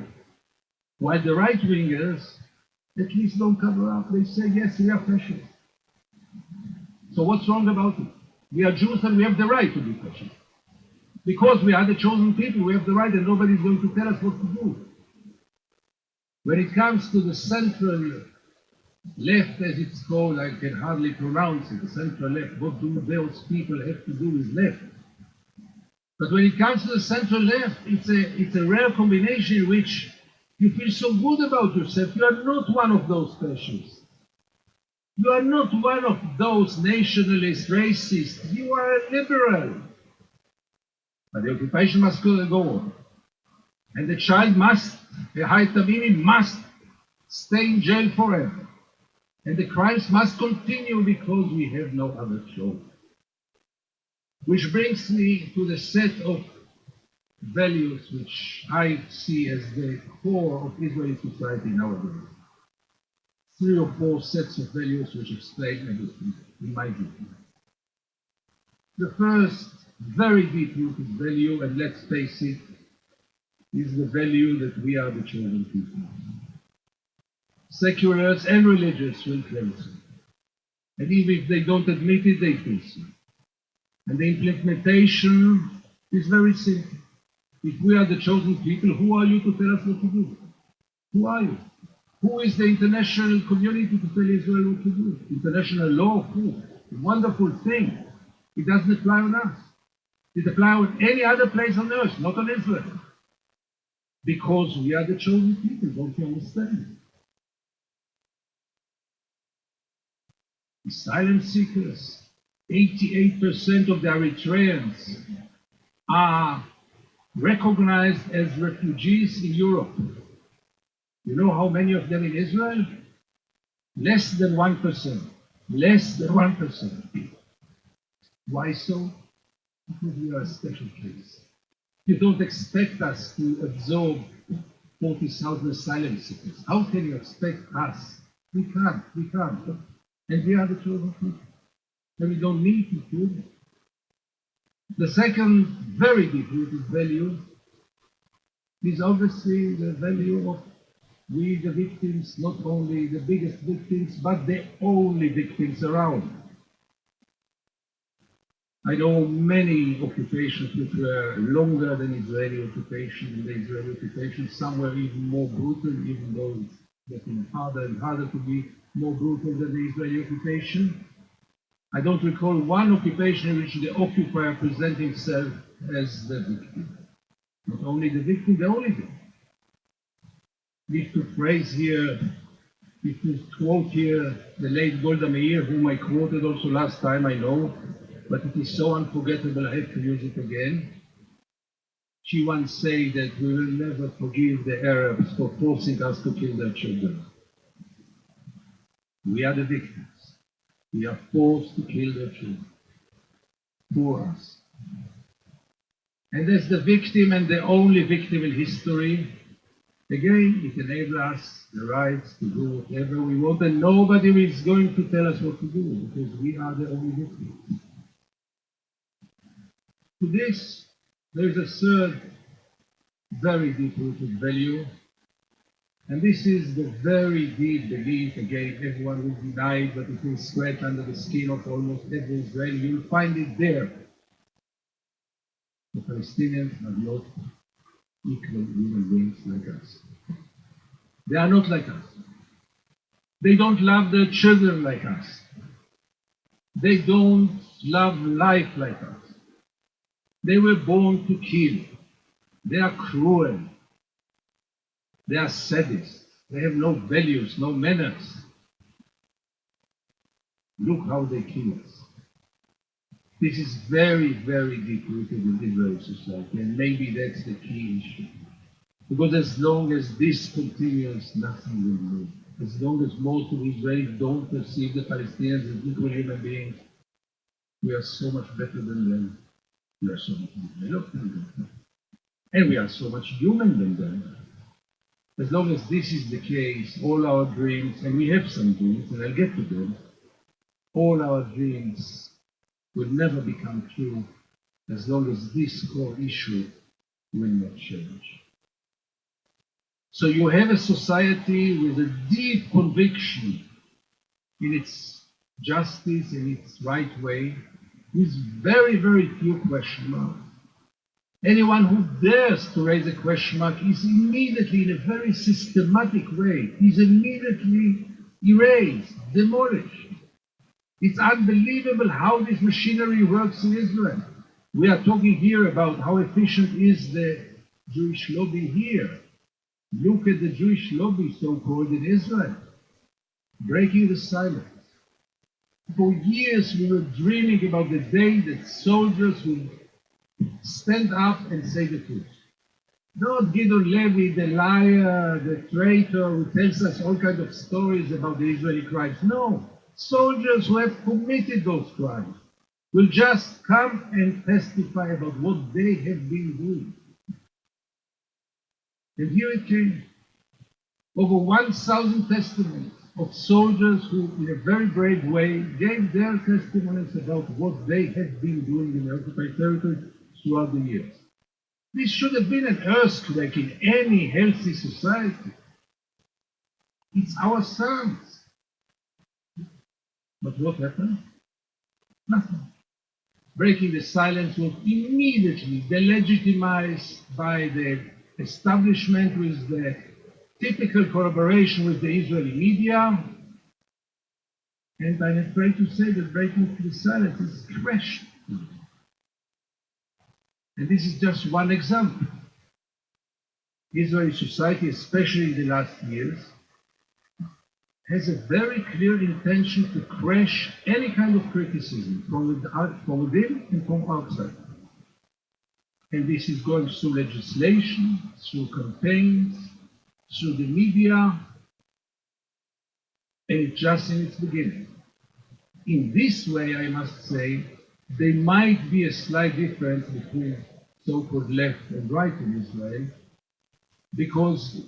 while the right-wingers at least don't cover up. They say, yes, we are fascists. So what's wrong about it? We are Jews and we have the right to be fascists. Because we are the chosen people, we have the right, and nobody's going to tell us what to do. When it comes to the central left, as it's called, I can hardly pronounce it, the central left, what do those people have to do with left? But when it comes to the central left, it's a rare combination in which you feel so good about yourself. You are not one of those fascists. You are not one of those nationalist racists. You are a liberal. But the occupation must go on. And the child must, the Hayat Tamimi must stay in jail forever. And the crimes must continue because we have no other choice. Which brings me to the set of values which I see as the core of Israeli society nowadays. 3 or 4 sets of values which explain everything, in my view. The first very deep-rooted value, and let's face it, is the value that we are the chosen people. Seculars and religious will claim so. And even if they don't admit it, they feel so. And the implementation is very simple. If we are the chosen people, who are you to tell us what to do? Who are you? Who is the international community to tell Israel what to do? International law? Who? A wonderful thing. It doesn't apply on us. It applies on any other place on earth, not on Israel. Because we are the chosen people, don't you understand? The asylum seekers, 88% of the Eritreans are recognized as refugees in Europe. You know how many of them in Israel? Less than 1%. Less than 1%. Why so? Because we are a special case. You don't expect us to absorb 40,000 asylum seekers. How can you expect us? We can't. And we are the chosen people. And we don't need to prove it. The second very deep-rooted value is obviously the value of we the victims, not only the biggest victims, but the only victims around. I know many occupations which were longer than Israeli occupation, and the Israeli occupation, some were even more brutal, even though it's getting harder and harder to be more brutal than the Israeli occupation. I don't recall one occupation in which the occupier presents himself as the victim. Not only the victim, the only victim. if to phrase here, if to quote here the late Golda Meir, whom I quoted also last time, I know, but it is so unforgettable I have to use it again. She once said that we will never forgive the Arabs for forcing us to kill their children. We are the victims. We are forced to kill their children. For us. And as the victim and the only victim in history, again, it enables us the rights to do whatever we want, and nobody is going to tell us what to do, because we are the only victims. To this, there is a third very deep-rooted value, and this is the very deep belief, again, everyone will deny it, but it is scratched under the skin of almost every Israeli. You'll find it there. The Palestinians are not equal human beings like us. They are not like us. They don't love their children like us. They don't love life like us. They were born to kill. They are cruel. They are sadists. They have no values, no manners. Look how they kill us. This is very, very deep-rooted in Israeli society, and maybe that's the key issue. Because as long as this continues, nothing will move. As long as most of Israelis don't perceive the Palestinians as equal human beings, we are so much better than them. We are so much developed than them. And we are so much human than them. As long as this is the case, all our dreams, and we have some dreams, and I'll get to them, all our dreams will never become true as long as this core issue will not change. So you have a society with a deep conviction in its justice, in its right way, with very, very few question marks. Anyone who dares to raise a question mark is immediately, in a very systematic way, is immediately erased, demolished. It's unbelievable how this machinery works in Israel. We are talking here about how efficient is the Jewish lobby here. Look at the Jewish lobby, so-called, in Israel, breaking the silence. For years we were dreaming about the day that soldiers will stand up and say the truth. Not Gideon Levy, the liar, the traitor, who tells us all kinds of stories about the Israeli crimes. No, soldiers who have committed those crimes will just come and testify about what they have been doing. And here it came. Over 1,000 testimonies of soldiers who, in a very brave way, gave their testimonies about what they have been doing in the occupied territory throughout the years. This should have been an earthquake in any healthy society. It's our sons. But what happened? Nothing. Breaking the silence was immediately delegitimized by the establishment with the typical collaboration with the Israeli media. And I'm afraid to say that breaking the silence is crashed. And this is just one example. Israeli society, especially in the last years, has a very clear intention to crash any kind of criticism from within and from outside. And this is going through legislation, through campaigns, through the media, and it's just in its beginning. In this way, I must say, there might be a slight difference between so-called left and right in Israel, because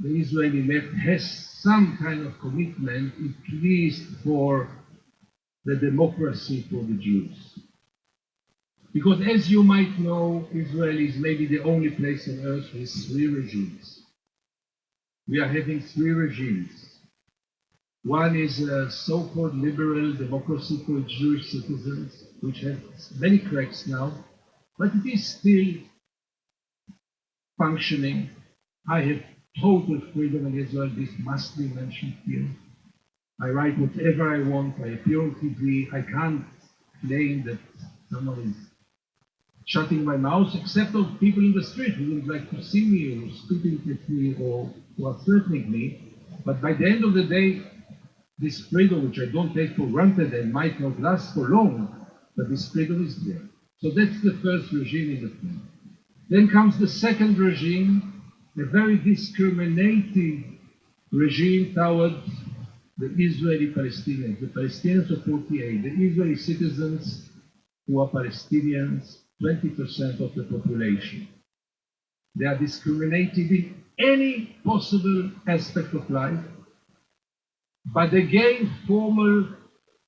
the Israeli left has some kind of commitment, at least for the democracy for the Jews. Because as you might know, Israel is maybe the only place on earth with 3 regimes. We are having 3 regimes. One is a so-called liberal democracy for Jewish citizens, which has many cracks now, but it is still functioning. I have total freedom in Israel. This must be mentioned here. I write whatever I want. I appear on TV. I can't claim that someone is shutting my mouth, except of people in the street who would like to see me or spitting at me or who are threatening me. But by the end of the day, this freedom, which I don't take for granted and might not last for long, but this freedom is there. So that's the first regime in the film. Then comes the second regime, a very discriminating regime towards the Israeli Palestinians, the Palestinians of 48, the Israeli citizens who are Palestinians, 20% of the population. They are discriminated in any possible aspect of life, but they gain formal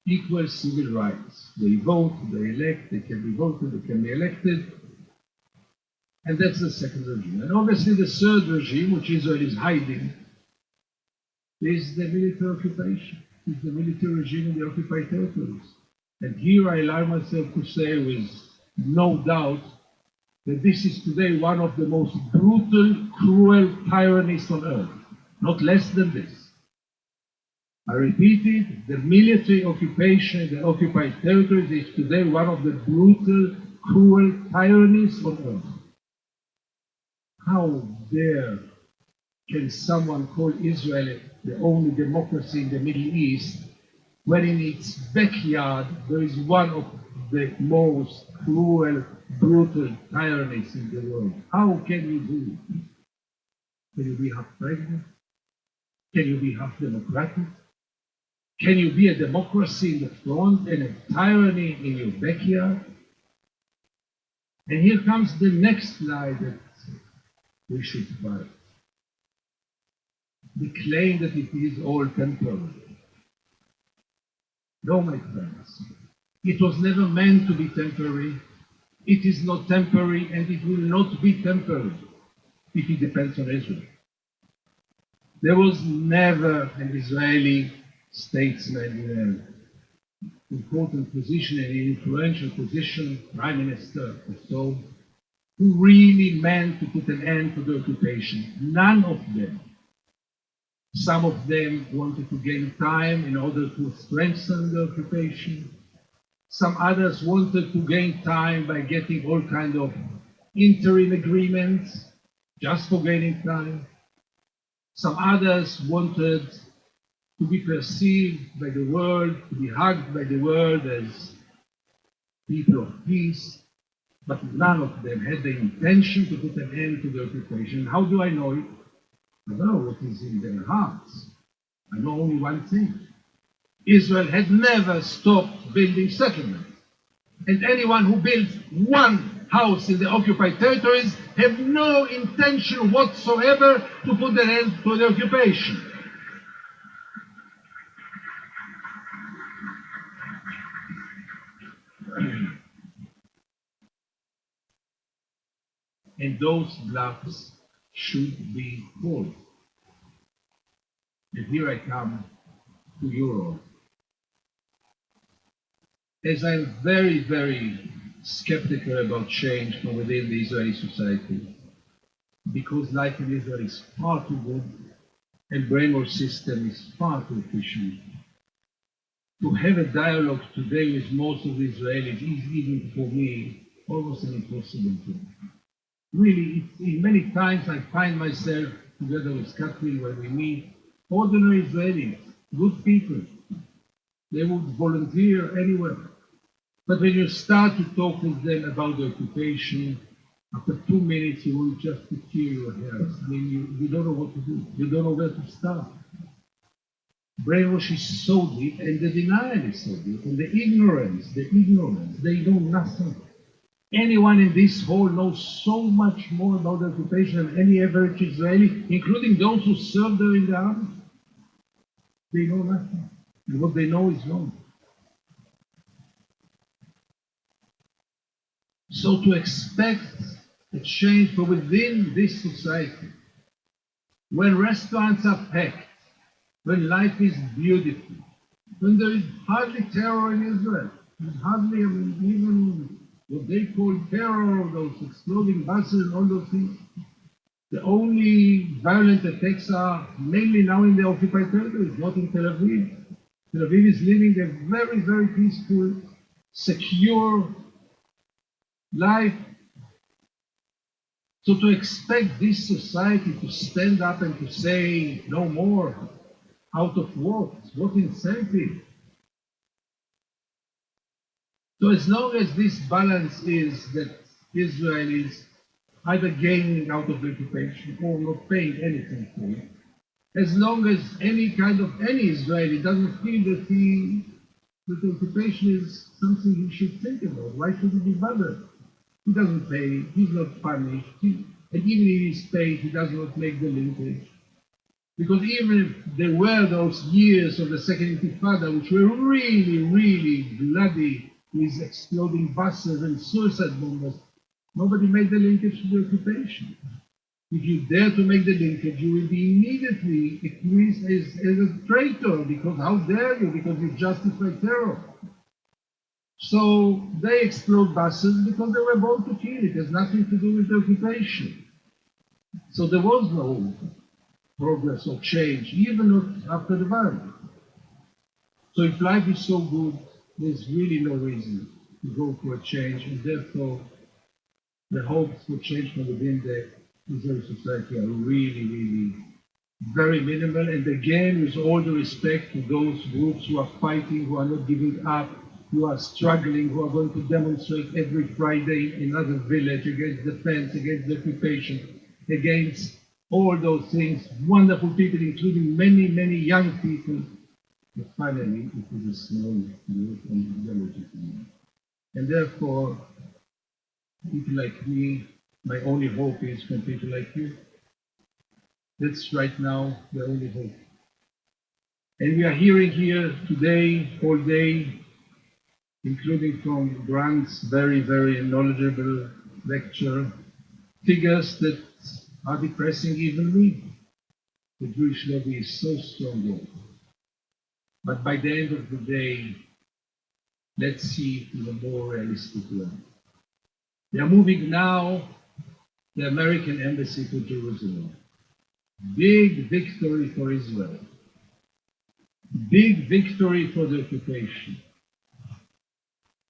equal civil rights. They vote, they elect, they can be voted, they can be elected, and that's the second regime. And obviously the third regime, which Israel is hiding, is the military occupation, is the military regime in the occupied territories. And here I allow myself to say with no doubt that this is today one of the most brutal, cruel tyrannies on earth, not less than this. I repeat it, the military occupation in the occupied territories is today one of the brutal, cruel tyrannies on earth. How dare can someone call Israel the only democracy in the Middle East when in its backyard there is one of the most cruel, brutal tyrannies in the world? How can you do it? Can you be half pregnant? Can you be half democratic? Can you be a democracy in the front and a tyranny in your backyard? And here comes the next lie that we should fight. The claim that it is all temporary. No, my friends, it was never meant to be temporary. It is not temporary, and it will not be temporary if it depends on Israel. There was never an Israeli statesman in an important position, an influential position, prime minister or so, who really meant to put an end to the occupation. None of them. Some of them wanted to gain time in order to strengthen the occupation. Some others wanted to gain time by getting all kinds of interim agreements just for gaining time. Some others wanted to be perceived by the world, to be hugged by the world as people of peace, but none of them had the intention to put an end to the occupation. How do I know it? I don't know what is in their hearts. I know only one thing. Israel had never stopped building settlements. And anyone who builds one house in the occupied territories have no intention whatsoever to put an end to the occupation. And those bluffs should be called. And here I come to Europe. As I'm very, very skeptical about change from within the Israeli society, because life in Israel is far too good and brainwash system is far too efficient. To have a dialogue today with most of the Israelis is even for me almost an impossible thing. Really, many times I find myself together with Catherine when we meet ordinary Israelis, good people. They would volunteer anywhere. But when you start to talk with them about the occupation, after 2 minutes you will just tear your hair. I mean, you don't know what to do. You don't know where to start. Brainwash is so deep, and the denial is so deep, and the ignorance, they know nothing. Anyone in this hall knows so much more about the occupation than any average Israeli, including those who served there in the army. They know nothing. And what they know is wrong. So to expect a change from within this society, when restaurants are packed, when life is beautiful, when there is hardly terror in Israel, there's hardly even what they call terror, those exploding buses and all those things. The only violent attacks are mainly now in the occupied territories, not in Tel Aviv. Tel Aviv is living a very, very peaceful, secure life. So to expect this society to stand up and to say no more, out of what incentive? So as long as this balance is that Israel is either gaining out of the occupation or not paying anything for it, as long as any Israeli doesn't feel that the occupation is something he should think about, why should he be bothered? He doesn't pay, he's not punished, and even if he's paid, he does not make the linkage. Because even if there were those years of the Second Intifada, which were really, really bloody, with exploding buses and suicide bombers, nobody made the linkage to the occupation. If you dare to make the linkage, you will be immediately accused as a traitor, because how dare you, because you justify terror. So they explode buses because they were born to kill. It has nothing to do with the occupation. So there was no progress or change, even not after the violence. So if life is so good, there's really no reason to go for a change, and therefore the hopes for change from within the Israeli society are really, really very minimal. And again, with all the respect to those groups who are fighting, who are not giving up, who are struggling, who are going to demonstrate every Friday in another village against the fence, against the occupation, against all those things, wonderful people, including many, many young people. But finally, it is a small group and relatively. And therefore, people like me, my only hope is from people like you. That's right now the only hope. And we are hearing here today, all day, including from Grant's very, very knowledgeable lecture, figures that are depressing even me. The Jewish lobby is so strong. But by the end of the day, let's see it in a more realistic way. They are moving now the American embassy to Jerusalem. Big victory for Israel. Big victory for the occupation.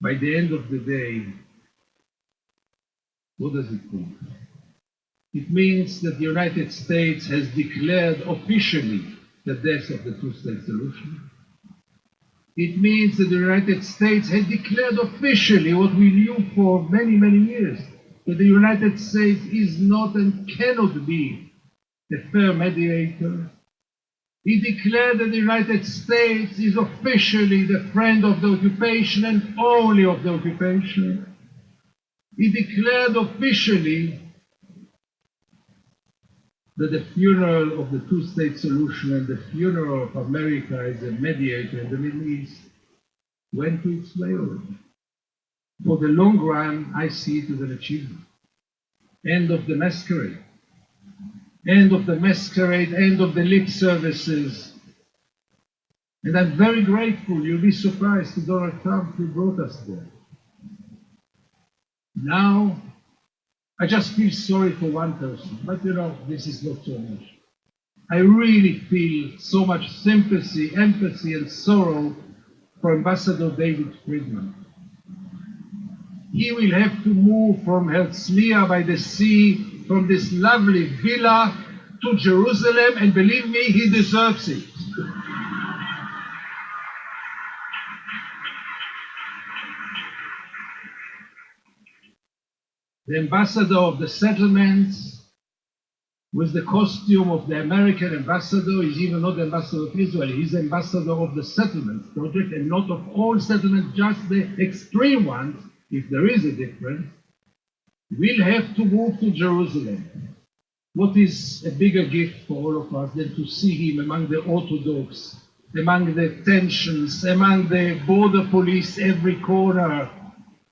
By the end of the day, what does it mean? It means that the United States has declared officially the death of the two-state solution. It means that the United States has declared officially what we knew for many, many years, that the United States is not and cannot be a fair mediator. He declared that the United States is officially the friend of the occupation and only of the occupation. He declared officially that the funeral of the two-state solution and the funeral of America as a mediator in the Middle East went to its way already. For the long run, I see it as an achievement. End of the masquerade. End of the masquerade, end of the lip services. And I'm very grateful, you'll be surprised, to Donald Trump who brought us there. Now, I just feel sorry for one person, but you know, this is not so much. I really feel so much sympathy, empathy, and sorrow for Ambassador David Friedman. He will have to move from Herzliya by the sea, from this lovely villa to Jerusalem, and believe me, he deserves it. The ambassador of the settlements, with the costume of the American ambassador, is even not the ambassador of Israel, he's the ambassador of the settlements project, and not of all settlements, just the extreme ones, if there is a difference, will have to move to Jerusalem. What is a bigger gift for all of us than to see him among the Orthodox, among the tensions, among the border police every corner,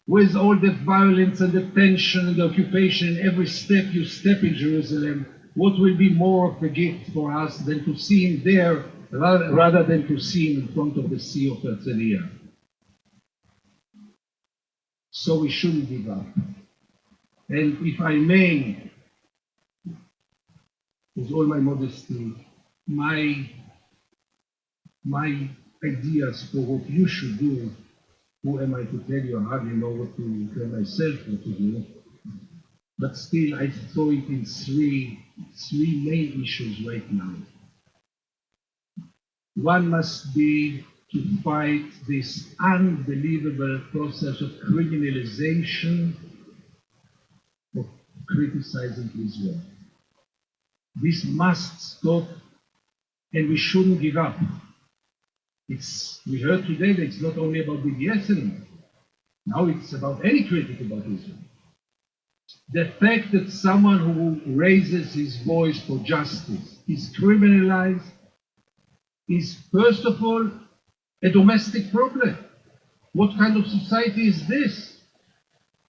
with all the violence and the tension and the occupation, every step you step in Jerusalem? What will be more of a gift for us than to see him there rather than to see him in front of the Sea of Herzliya? So we shouldn't give up. And if I may, with all my modesty, my ideas for what you should do who am I to tell you? I hardly know what to tell myself what to do. But still, I saw it in three main issues right now. One must be to fight this unbelievable process of criminalization of criticizing Israel. This must stop, and we shouldn't give up. We heard today that it's not only about BDS anymore. Now it's about any critic about Israel. The fact that someone who raises his voice for justice is criminalized is, first of all, a domestic problem. What kind of society is this?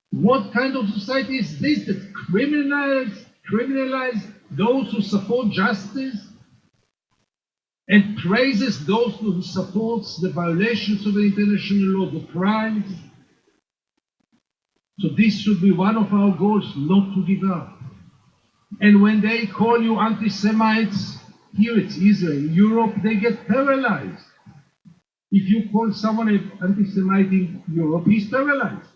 What kind of society is this that criminalize those who support justice and praises those who supports the violations of the international law, the crimes? So this should be one of our goals, not to give up. And when they call you anti-Semites, here it's Israel, in Europe they get paralyzed. If you call someone an anti-Semite in Europe, he's paralyzed.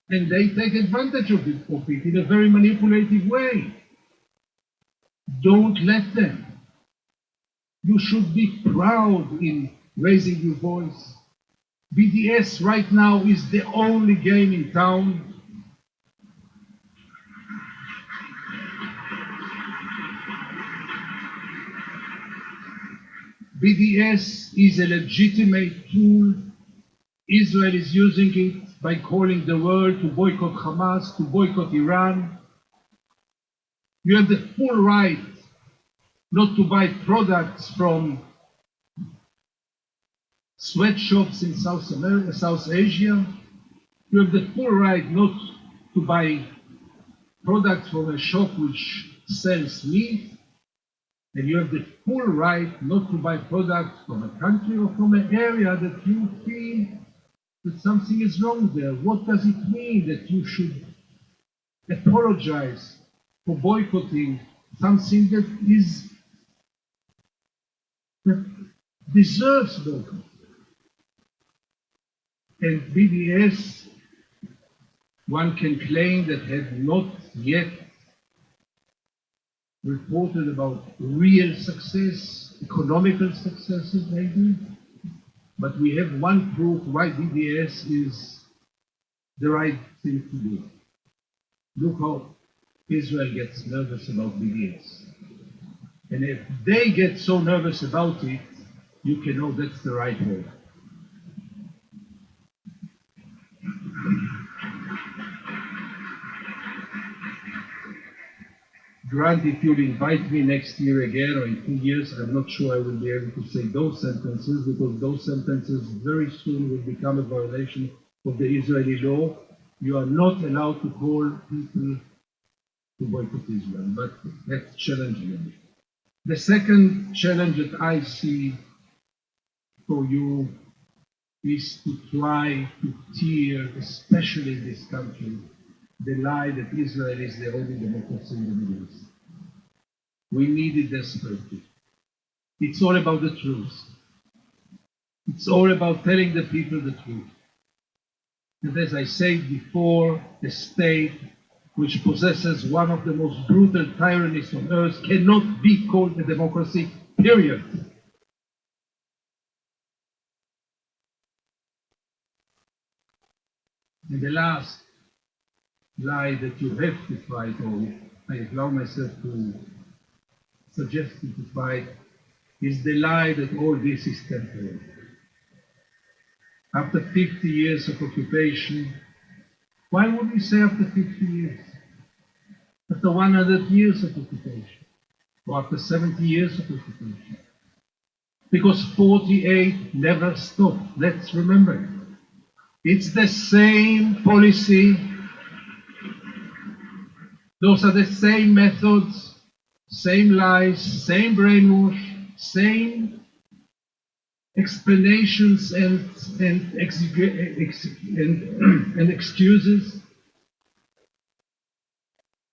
And they take advantage of it in a very manipulative way. Don't let them. You should be proud in raising your voice. BDS right now is the only game in town. BDS is a legitimate tool. Israel is using it by calling the world to boycott Hamas, to boycott Iran. You have the full right not to buy products from sweatshops in South America, South Asia. You have the full right not to buy products from a shop which sells meat. And you have the full right not to buy products from a country or from an area that you feel that something is wrong there. What does it mean that you should apologize for boycotting something that deserves boycott? And BDS, one can claim that had not yet reported about real success, economical successes maybe, but we have one proof why BDS is the right thing to do. Look how Israel gets nervous about BDS. And if they get so nervous about it, you can know that's the right way. Grant, if you'll invite me next year again or in 2 years, I'm not sure I will be able to say those sentences, because those sentences very soon will become a violation of the Israeli law. You are not allowed to call people to boycott Israel, but that's challenging. The second challenge that I see for you is to try to tear, especially in this country, the lie that Israel is the only democracy in the Middle East. We need it desperately. It's all about the truth. It's all about telling the people the truth. And as I said before, the state which possesses one of the most brutal tyrannies on earth cannot be called a democracy, period. And the last lie that you have to fight, or I allow myself to suggest you to fight, is the lie that all this is temporary. After 50 years of occupation, why would we say after 50 years? After 100 years of occupation, or after 70 years of occupation? Because 48 never stopped, let's remember it. It's the same policy. Those are the same methods, same lies, same brainwash, same explanations and excuses.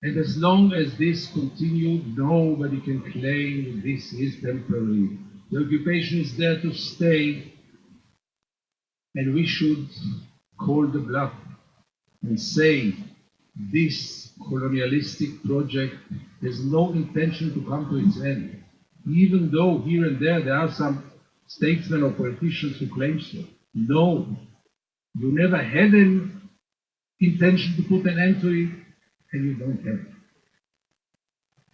And as long as this continues, nobody can claim that this is temporary. The occupation is there to stay. and we should call the bluff and say this colonialistic project has no intention to come to its end, even though here and there are some statesmen or politicians who claim so. No, you never had an intention to put an end to it, and you don't have it.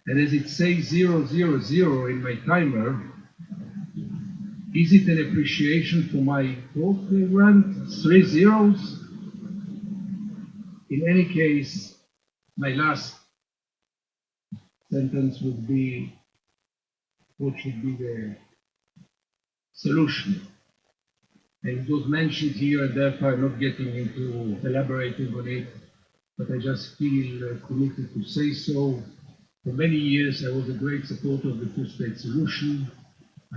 And as it says 000 in my timer, is it an appreciation for my talk? They run 3 zeros. In any case, my last sentence would be what should be the solution. And it was mentioned here, and therefore I'm not getting into elaborating on it, but I just feel committed to say so. For many years, I was a great supporter of the two-state solution.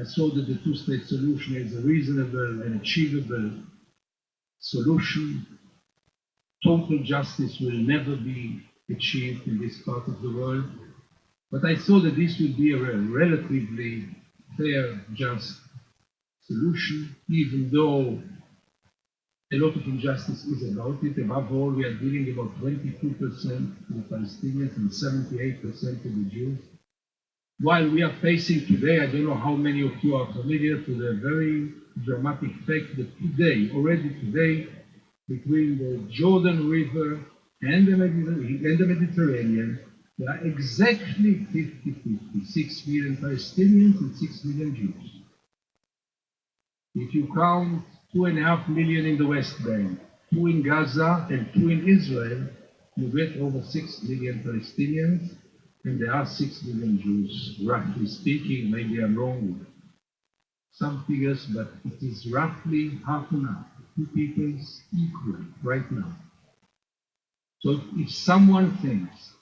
I saw that the two-state solution is a reasonable and achievable solution. Total justice will never be achieved in this part of the world, but I thought that this would be a relatively fair, just solution, even though a lot of injustice is about it. Above all, we are dealing about 22% to the Palestinians and 78% to the Jews. While we are facing today, I don't know how many of you are familiar to the very dramatic fact that today, already today, between the Jordan River and the Mediterranean, there are exactly 50-50, 6 million Palestinians and 6 million Jews. If you count 2.5 million in the West Bank, 2 in Gaza and 2 in Israel, you get over 6 million Palestinians, and there are 6 million Jews, roughly speaking. Maybe I'm wrong with some figures, but it is roughly half and half, 2 peoples equal right now. So if someone thinks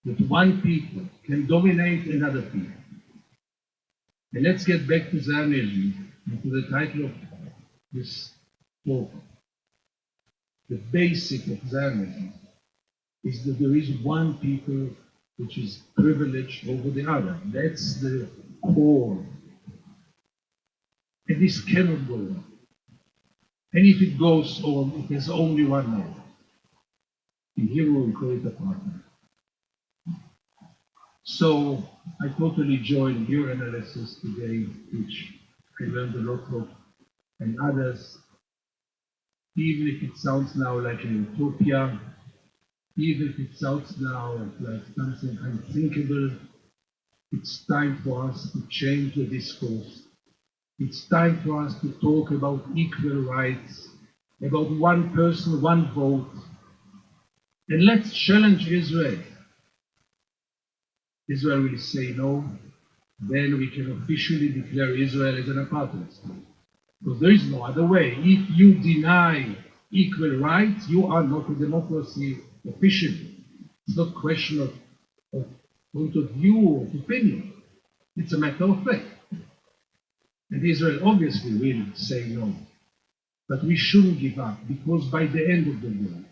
that one people can dominate another people, and let's get back to Zionism and to the title of this talk. The basic of Zionism is that there is one people which is privileged over the other. That's the core. And this cannot go on. And if it goes on, it has only one name. In Hebrew, we call it Apartheid. So I totally join your analysis today, which I learned a lot of, and others. Even if it sounds now like an utopia, even if it sounds now like something unthinkable, it's time for us to change the discourse. It's time for us to talk about equal rights, about one person, one vote. And let's challenge Israel. Israel will say no, then we can officially declare Israel as an apartheid state. Because there is no other way. If you deny equal rights, you are not a democracy officially. It's not a question of point of view or opinion. It's a matter of fact. And Israel obviously will say no. But we shouldn't give up, because by the end of the day,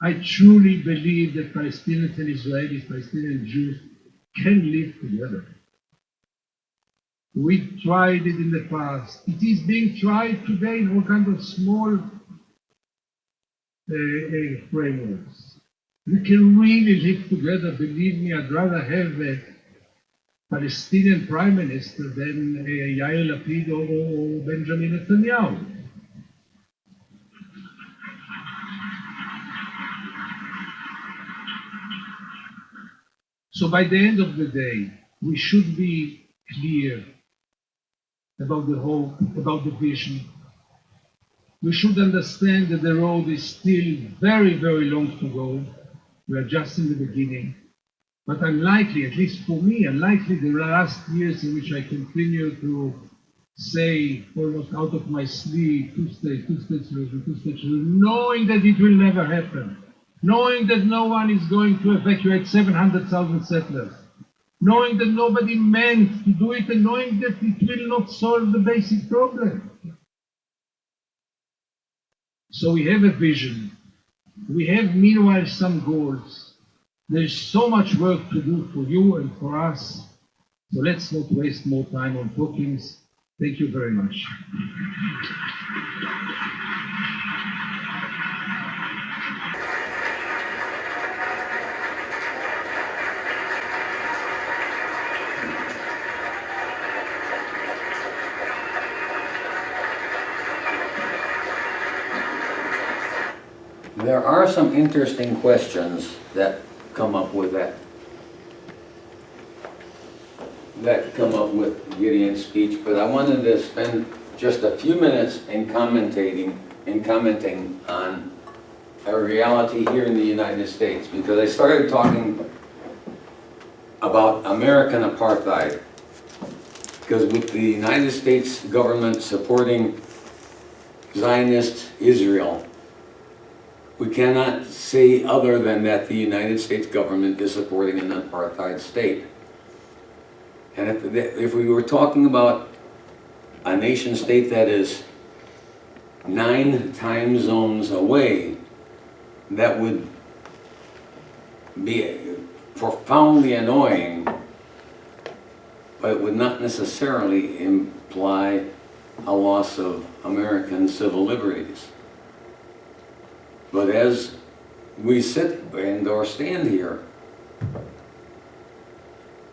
I truly believe that Palestinians and Israelis, Palestinians and Jews can live together. We tried it in the past. It is being tried today in all kinds of small frameworks. We can really live together. Believe me, I'd rather have a Palestinian prime minister than Yair Lapid or Benjamin Netanyahu. So by the end of the day, we should be clear about the hope, about the vision. We should understand that the road is still very, very long to go. We are just in the beginning. But unlikely, at least for me, unlikely the last years in which I continue to say almost out of my sleeve, two-state solution, knowing that it will never happen, knowing that no one is going to evacuate 700,000 settlers, knowing that nobody meant to do it, and knowing that it will not solve the basic problem. So we have a vision. We have, meanwhile, some goals. There's so much work to do for you and for us. So let's not waste more time on talkings. Thank you very much. There are some interesting questions that come up with come up with Gideon's speech, but I wanted to spend just a few minutes in commenting on a reality here in the United States, because I started talking about American apartheid, because with the United States government supporting Zionist Israel, we cannot say other than that the United States government is supporting an apartheid state. And if we were talking about a nation state that is 9 time zones away, that would be profoundly annoying, but it would not necessarily imply a loss of American civil liberties. But as we sit or stand here,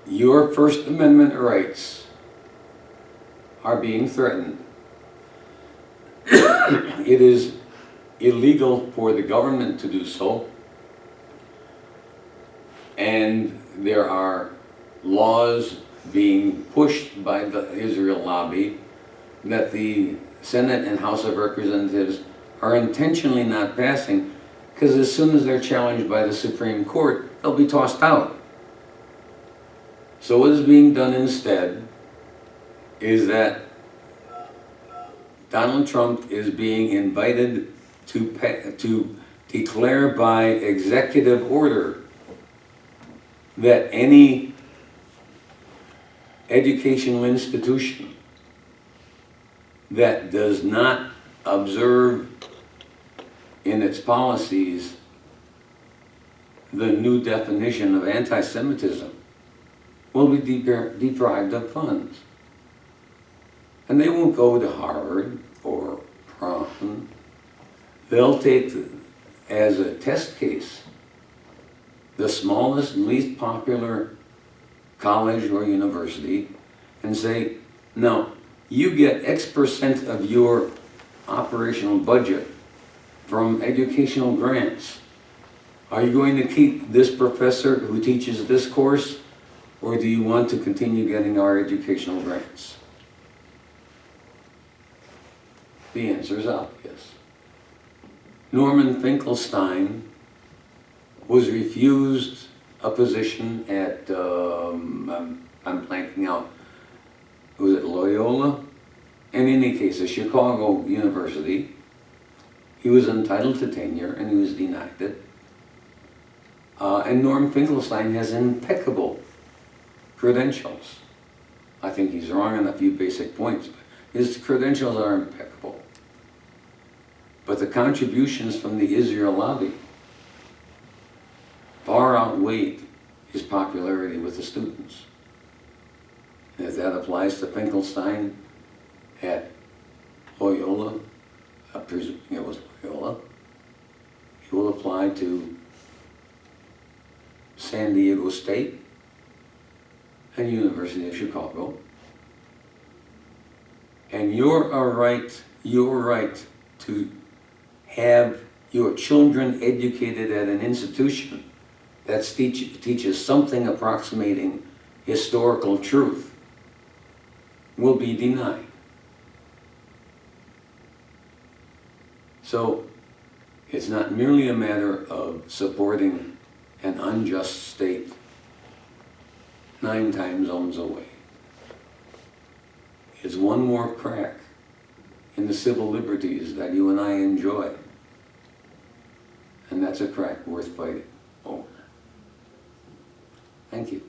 your First Amendment rights are being threatened. It is illegal for the government to do so, and there are laws being pushed by the Israel lobby that the Senate and House of Representatives are intentionally not passing, because as soon as they're challenged by the Supreme Court, they'll be tossed out. So what is being done instead is that Donald Trump is being invited to declare by executive order that any educational institution that does not observe in its policies the new definition of anti-Semitism will be deprived of funds. And they won't go to Harvard or Brown. They'll take as a test case the smallest, least popular college or university and say, no, you get X% of your operational budget from educational grants. Are you going to keep this professor who teaches this course, or do you want to continue getting our educational grants? The answer is obvious. Norman Finkelstein was refused a position at, I'm blanking out, was it Loyola? In any case, a Chicago University. He was entitled to tenure and he was denied it. And Norm Finkelstein has impeccable credentials. I think he's wrong on a few basic points, but his credentials are impeccable. But the contributions from the Israel lobby far outweighed his popularity with the students. And if that applies to Finkelstein at Loyola, I'm presuming it was Loyola, it will apply to San Diego State and University of Chicago. And your right to have your children educated at an institution that teaches something approximating historical truth will be denied. So it's not merely a matter of supporting an unjust state 9 time zones away. It's one more crack in the civil liberties that you and I enjoy. And that's a crack worth fighting over. Thank you.